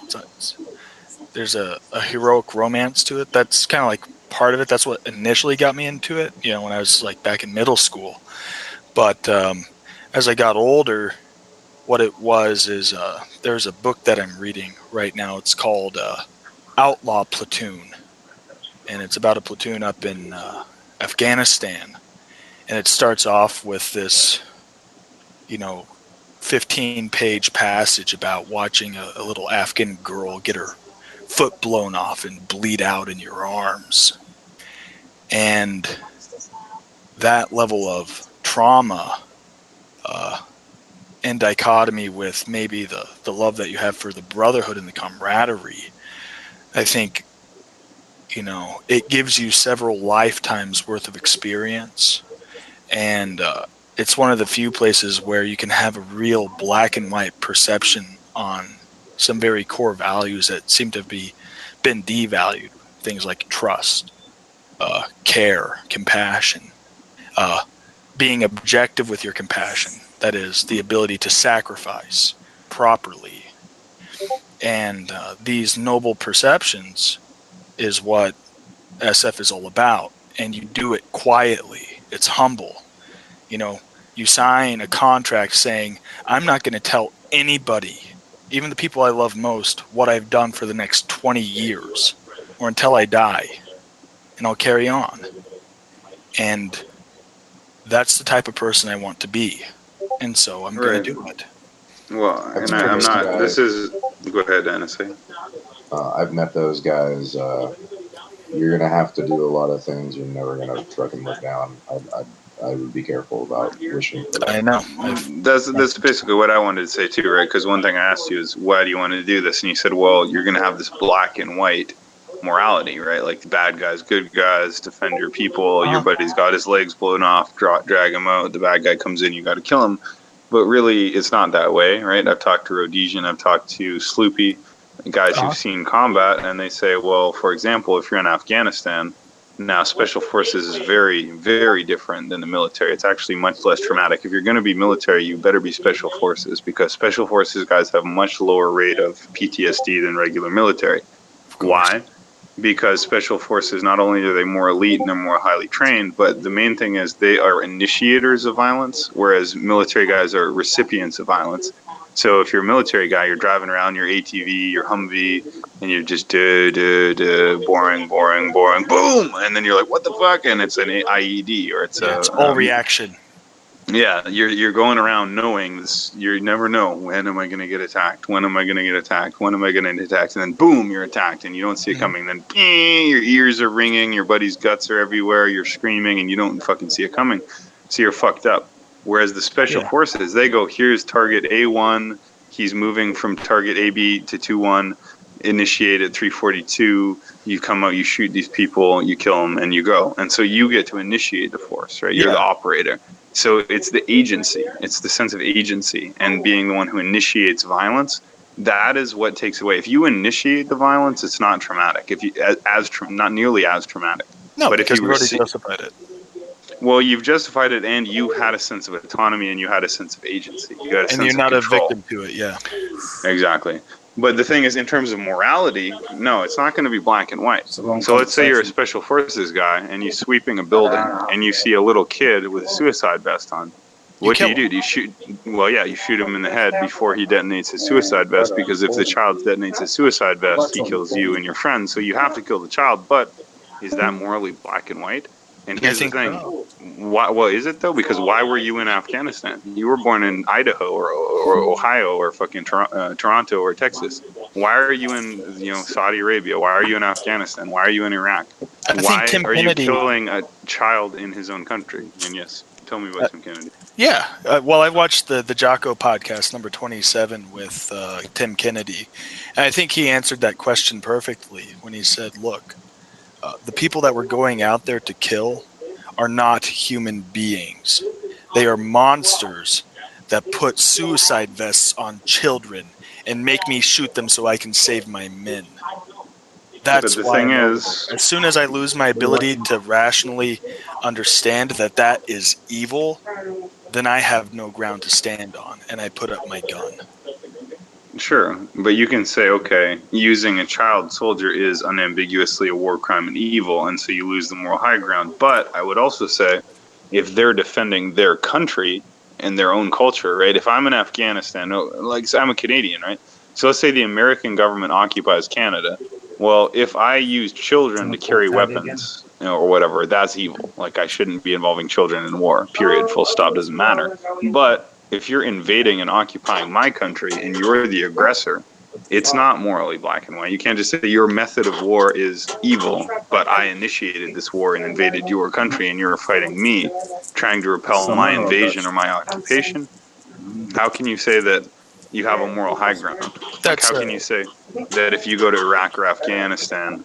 there's a heroic romance to it. That's kind of like part of it. That's what initially got me into it, when I was like back in middle school. But as I got older, what it was is there's a book that I'm reading right now. It's called Outlaw Platoon, and it's about a platoon up in Afghanistan. And it starts off with this, 15-page passage about watching a little Afghan girl get her foot blown off and bleed out in your arms. And that level of trauma in dichotomy with maybe the love that you have for the brotherhood and the camaraderie, I think, it gives you several lifetimes worth of experience. And it's one of the few places where you can have a real black and white perception on some very core values that seem to have been devalued. Things like trust, care, compassion, being objective with your compassion. That is the ability to sacrifice properly. And these noble perceptions is what SF is all about. And you do it quietly. It's humble. You sign a contract saying, I'm not going to tell anybody, even the people I love most, what I've done for the next 20 years or until I die. And I'll carry on. And that's the type of person I want to be. And so I'm going to do it. Well, and I'm not. This is. Go ahead, NSA. I've met those guys. You're gonna have to do a lot of things. You're never gonna fucking look down. I would be careful about wishing for that. I know. That's basically what I wanted to say too, right? Because one thing I asked you is, why do you want to do this? And you said, well, you're gonna have this black and white morality, right? Like the bad guys, good guys, defend your people. Your buddy's got his legs blown off, drag him out. The bad guy comes in, you got to kill him. But really, it's not that way, right? I've talked to Rhodesian, I've talked to Sloopy, guys who've seen combat, and they say, well, for example, if you're in Afghanistan, now special forces is very, very different than the military. It's actually much less traumatic. If you're going to be military, you better be special forces, because special forces guys have a much lower rate of PTSD than regular military. Why? Because special forces, not only are they more elite and they're more highly trained, but the main thing is they are initiators of violence, whereas military guys are recipients of violence. So if you're a military guy, you're driving around your ATV, your Humvee, and you're just boring, boom, and then you're like, what the fuck? And it's an IED, or it's all reaction. Yeah, you're going around knowing this. You never know, when am I going to get attacked? When am I going to get attacked? When am I going to get attacked? And then boom, you're attacked, and you don't see it coming. Then your ears are ringing, your buddy's guts are everywhere, you're screaming, and you don't fucking see it coming. So you're fucked up. Whereas the special forces, they go, here's target A1, he's moving from target AB to 2-1, initiate at 342, you come out, you shoot these people, you kill them, and you go. And so you get to initiate the force, right? You're the operator. So it's the agency, it's the sense of agency and being the one who initiates violence. That is what takes away. If you initiate the violence, it's not traumatic. If you not nearly as traumatic. No, but because if you you've already justified it. Well, you've justified it, and you had a sense of autonomy, and you had a sense of agency. You got a sense of control. And you're not a victim to it, yeah. Exactly. But the thing is, in terms of morality, no, it's not going to be black and white. So let's say you're a special forces guy, and you're sweeping a building, and you see a little kid with a suicide vest on. What do you do? Do you shoot? Well, yeah, you shoot him in the head before he detonates his suicide vest, because if the child detonates his suicide vest, he kills you and your friends. So you have to kill the child, but is that morally black and white? And here's the thing. Why, well, is it though? Because why were you in Afghanistan? You were born in Idaho or Ohio or fucking Toronto or Texas. Why are you in Saudi Arabia? Why are you in Afghanistan? Why are you in Iraq? I think Why Tim are Kennedy. you killing a child in his own country? And yes, tell me about Tim Kennedy. Yeah, well, I watched the Jocko podcast number 27 with Tim Kennedy, and I think he answered that question perfectly when he said, "Look, the people that we're going out there to kill are not human beings. They are monsters that put suicide vests on children and make me shoot them so I can save my men." That's But the why thing I'm over is, there. As soon as I lose my ability to rationally understand that that is evil, then I have no ground to stand on, and I put up my gun. sure, but you can say, okay, using a child soldier is unambiguously a war crime and evil, and so you lose the moral high ground. But I would also say, if they're defending their country and their own culture, right? If I'm in Afghanistan, like I'm a Canadian, right? So let's say the American government occupies Canada. Well, if I use children to carry weapons, or whatever, that's evil. Like I shouldn't be involving children in war. Period. Full stop. Doesn't matter. But if you're invading and occupying my country and you're the aggressor, it's not morally black and white. You can't just say your method of war is evil, but I initiated this war and invaded your country and you're fighting me, trying to repel my invasion or my occupation. How can you say that you have a moral high ground? Like, how can you say that if you go to Iraq or Afghanistan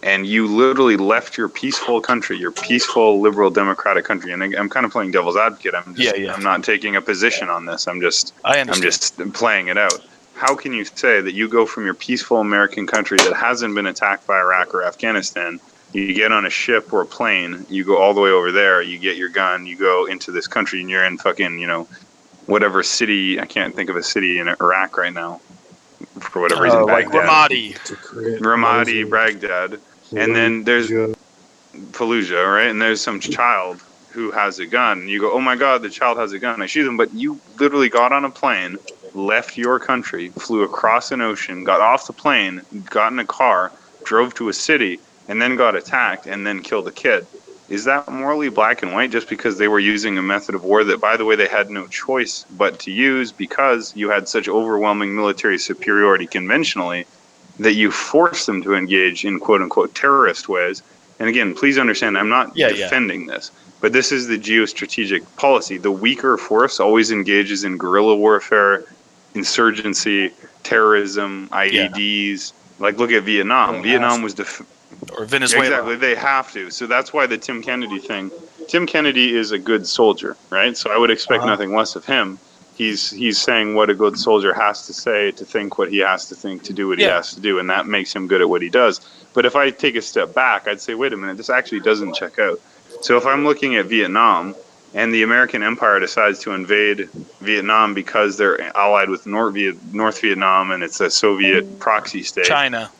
and you literally left your peaceful country, your peaceful liberal democratic country, and I'm kind of playing devil's advocate. I'm not taking a position on this. I'm just playing it out. How can you say that you go from your peaceful American country that hasn't been attacked by Iraq or Afghanistan, you get on a ship or a plane, you go all the way over there, you get your gun, you go into this country, and you're in fucking, whatever city, I can't think of a city in Iraq right now, for whatever reason, like Baghdad. Ramadi, Baghdad. And then there's Fallujah, right? And there's some child who has a gun. And you go, oh my God, the child has a gun. I shoot him. But you literally got on a plane, left your country, flew across an ocean, got off the plane, got in a car, drove to a city, and then got attacked and then killed a kid. Is that morally black and white just because they were using a method of war that, by the way, they had no choice but to use because you had such overwhelming military superiority conventionally that you forced them to engage in quote-unquote terrorist ways? And again, please understand, I'm not defending this, but this is the geostrategic policy. The weaker force always engages in guerrilla warfare, insurgency, terrorism, IEDs. Like, look at Vietnam. Vietnam was or Venezuela. Exactly, they have to. So that's why the Tim Kennedy thing. Tim Kennedy is a good soldier, right? So I would expect nothing less of him. He's saying what a good soldier has to say, to think what he has to think, to do what he has to do, and that makes him good at what he does. But if I take a step back, I'd say, wait a minute, this actually doesn't check out. So if I'm looking at Vietnam, and the American Empire decides to invade Vietnam because they're allied with North Vietnam, and it's a Soviet proxy state. China,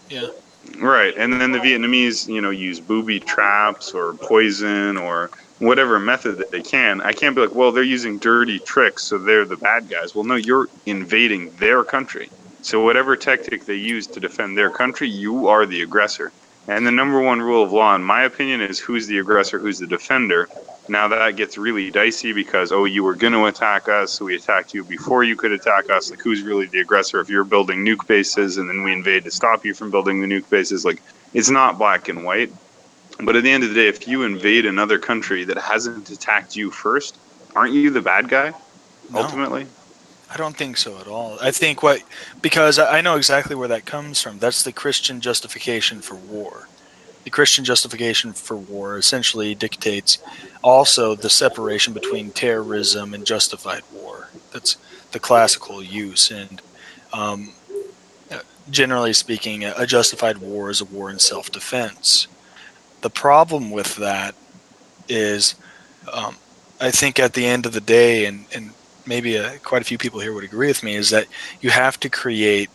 Right, and then the Vietnamese, use booby traps or poison or whatever method that they can. I can't be like, well, they're using dirty tricks, so they're the bad guys. Well, no, you're invading their country. So whatever tactic they use to defend their country, you are the aggressor. And the number one rule of law, in my opinion, is who's the aggressor, who's the defender. Now that gets really dicey because, you were going to attack us, so we attacked you before you could attack us. Like, who's really the aggressor? If you're building nuke bases and then we invade to stop you from building the nuke bases, like, it's not black and white. But at the end of the day, if you invade another country that hasn't attacked you first, aren't you the bad guy, ultimately? I don't think so at all. I think because I know exactly where that comes from. That's the Christian justification for war. The Christian justification for war essentially dictates also the separation between terrorism and justified war. That's the classical use. And generally speaking, a justified war is a war in self-defense. The problem with that is, I think at the end of the day, and maybe quite a few people here would agree with me, is that you have to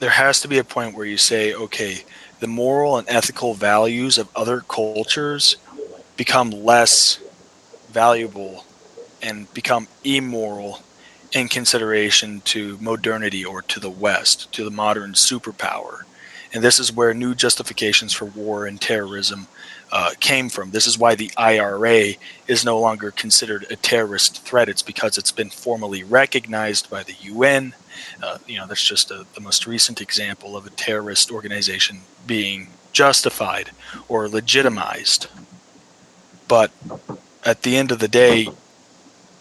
there has to be a point where you say, okay, the moral and ethical values of other cultures become less valuable and become immoral in consideration to modernity or to the West, to the modern superpower. And this is where new justifications for war and terrorism came from. This is why the IRA is no longer considered a terrorist threat. It's because it's been formally recognized by the UN. That's just the most recent example of a terrorist organization being justified or legitimized. But at the end of the day,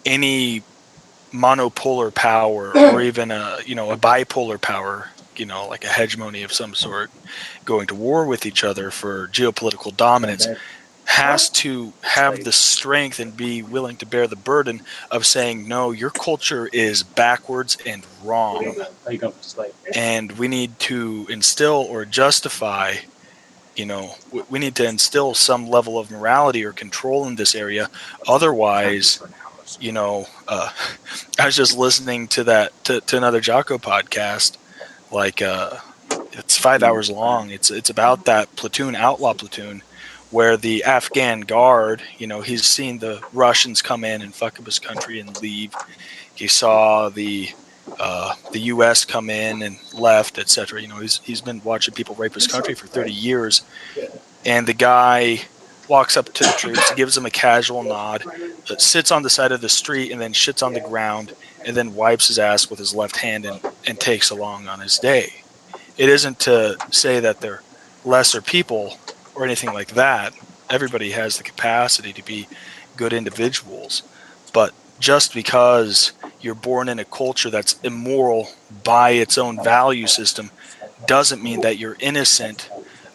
any monopolar power or even a bipolar power, like a hegemony of some sort, going to war with each other for geopolitical dominance has to have the strength and be willing to bear the burden of saying, no, your culture is backwards and wrong. And we need to instill or justify, we need to instill some level of morality or control in this area. Otherwise, I was just listening to to another Jocko podcast, like it's 5 hours long. It's about that platoon, outlaw platoon, where the Afghan guard, he's seen the Russians come in and fuck up his country and leave. He saw the U.S. come in and left, etc. He's been watching people rape his country for 30 years, and the guy walks up to the troops, gives them a casual nod, sits on the side of the street, and then shits on the ground, and then wipes his ass with his left hand and takes along on his day. It isn't to say that they're lesser people or anything like that. Everybody has the capacity to be good individuals. But just because you're born in a culture that's immoral by its own value system doesn't mean that you're innocent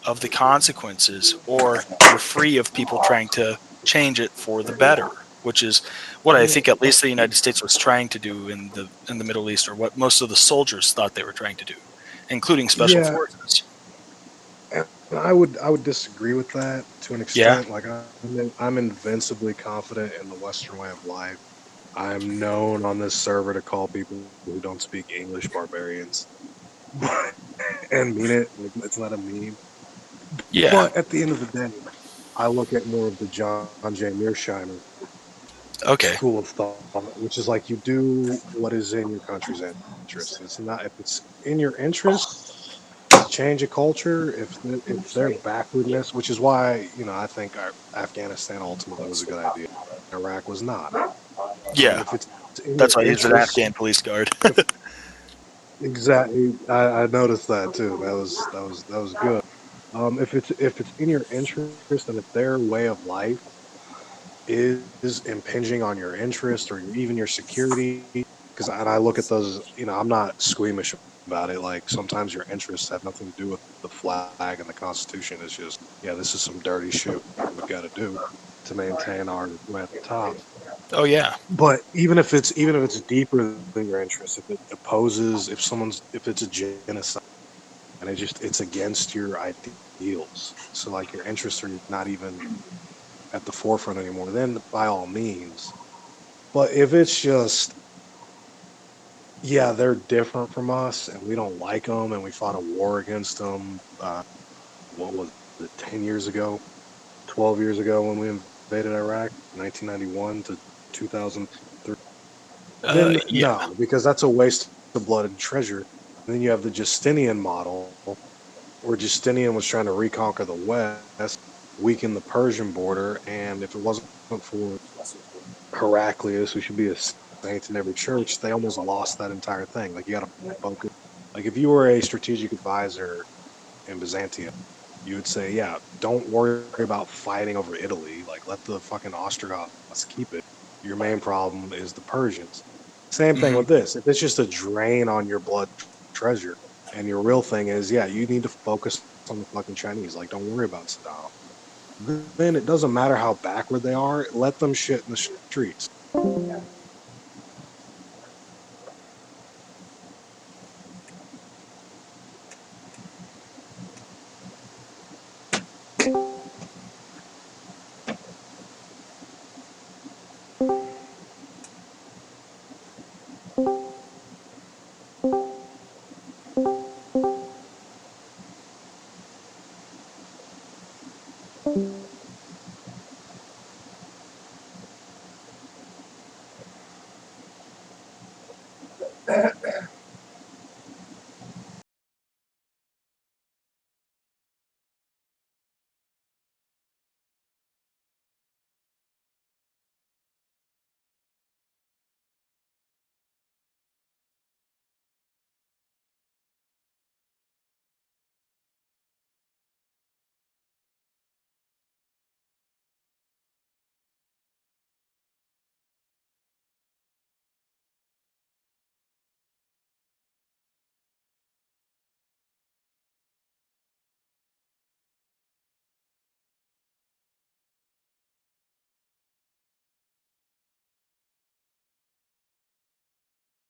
of the consequences or you're free of people trying to change it for the better, which is what I think at least the United States was trying to do in the Middle East, or what most of the soldiers thought they were trying to do, including special Yeah, forces. and I would disagree with that to an Yeah. extent. Like I'm invincibly confident in the Western way of life. I'm known on this server to call people who don't speak English barbarians, and mean it. Like, it's not a meme. Yeah. But at the end of the day, I look at more of the John J. Mearsheimer Okay. school of thought, which is like you do what is in your country's interest. It's not if it's in your interest to change a culture, if their backwardness, which is why I think Afghanistan ultimately was a good idea. Iraq was not. Yeah. If it's in That's your why he's an interest, Afghan police guard. if exactly, I noticed that too. That was good. If it's in your interest and if their way of life is impinging on your interest or even your security, because I look at those, I'm not squeamish about it. Like sometimes your interests have nothing to do with the flag and the Constitution. It's just, yeah, this is some dirty shit we've got to do to maintain our way at the top. Oh yeah. But even if it's deeper than your interest, if it opposes, if it's a genocide and it's against your ideals, so like your interests are not even at the forefront anymore, then by all means. But if it's just, yeah, they're different from us and we don't like them and we fought a war against them, what was it, 10 years ago, 12 years ago when we invaded Iraq, 1991 to 2003, then Yeah. no, because that's a waste of blood and treasure. And then you have the Justinian model, where Justinian was trying to reconquer the West, weaken the Persian border, and if it wasn't for Heraclius, who should be a saint in every church, they almost lost that entire thing. Like you got to focus. Like if you were a strategic advisor in Byzantium, you would say, yeah, don't worry about fighting over Italy. Like let the fucking Ostrogoths keep it. Your main problem is the Persians. Same thing Mhm. with this. If it's just a drain on your blood treasure, and your real thing is, yeah, you need to focus on the fucking Chinese. Like don't worry about Saddam. Then it doesn't matter how backward they are. Let them shit in the streets.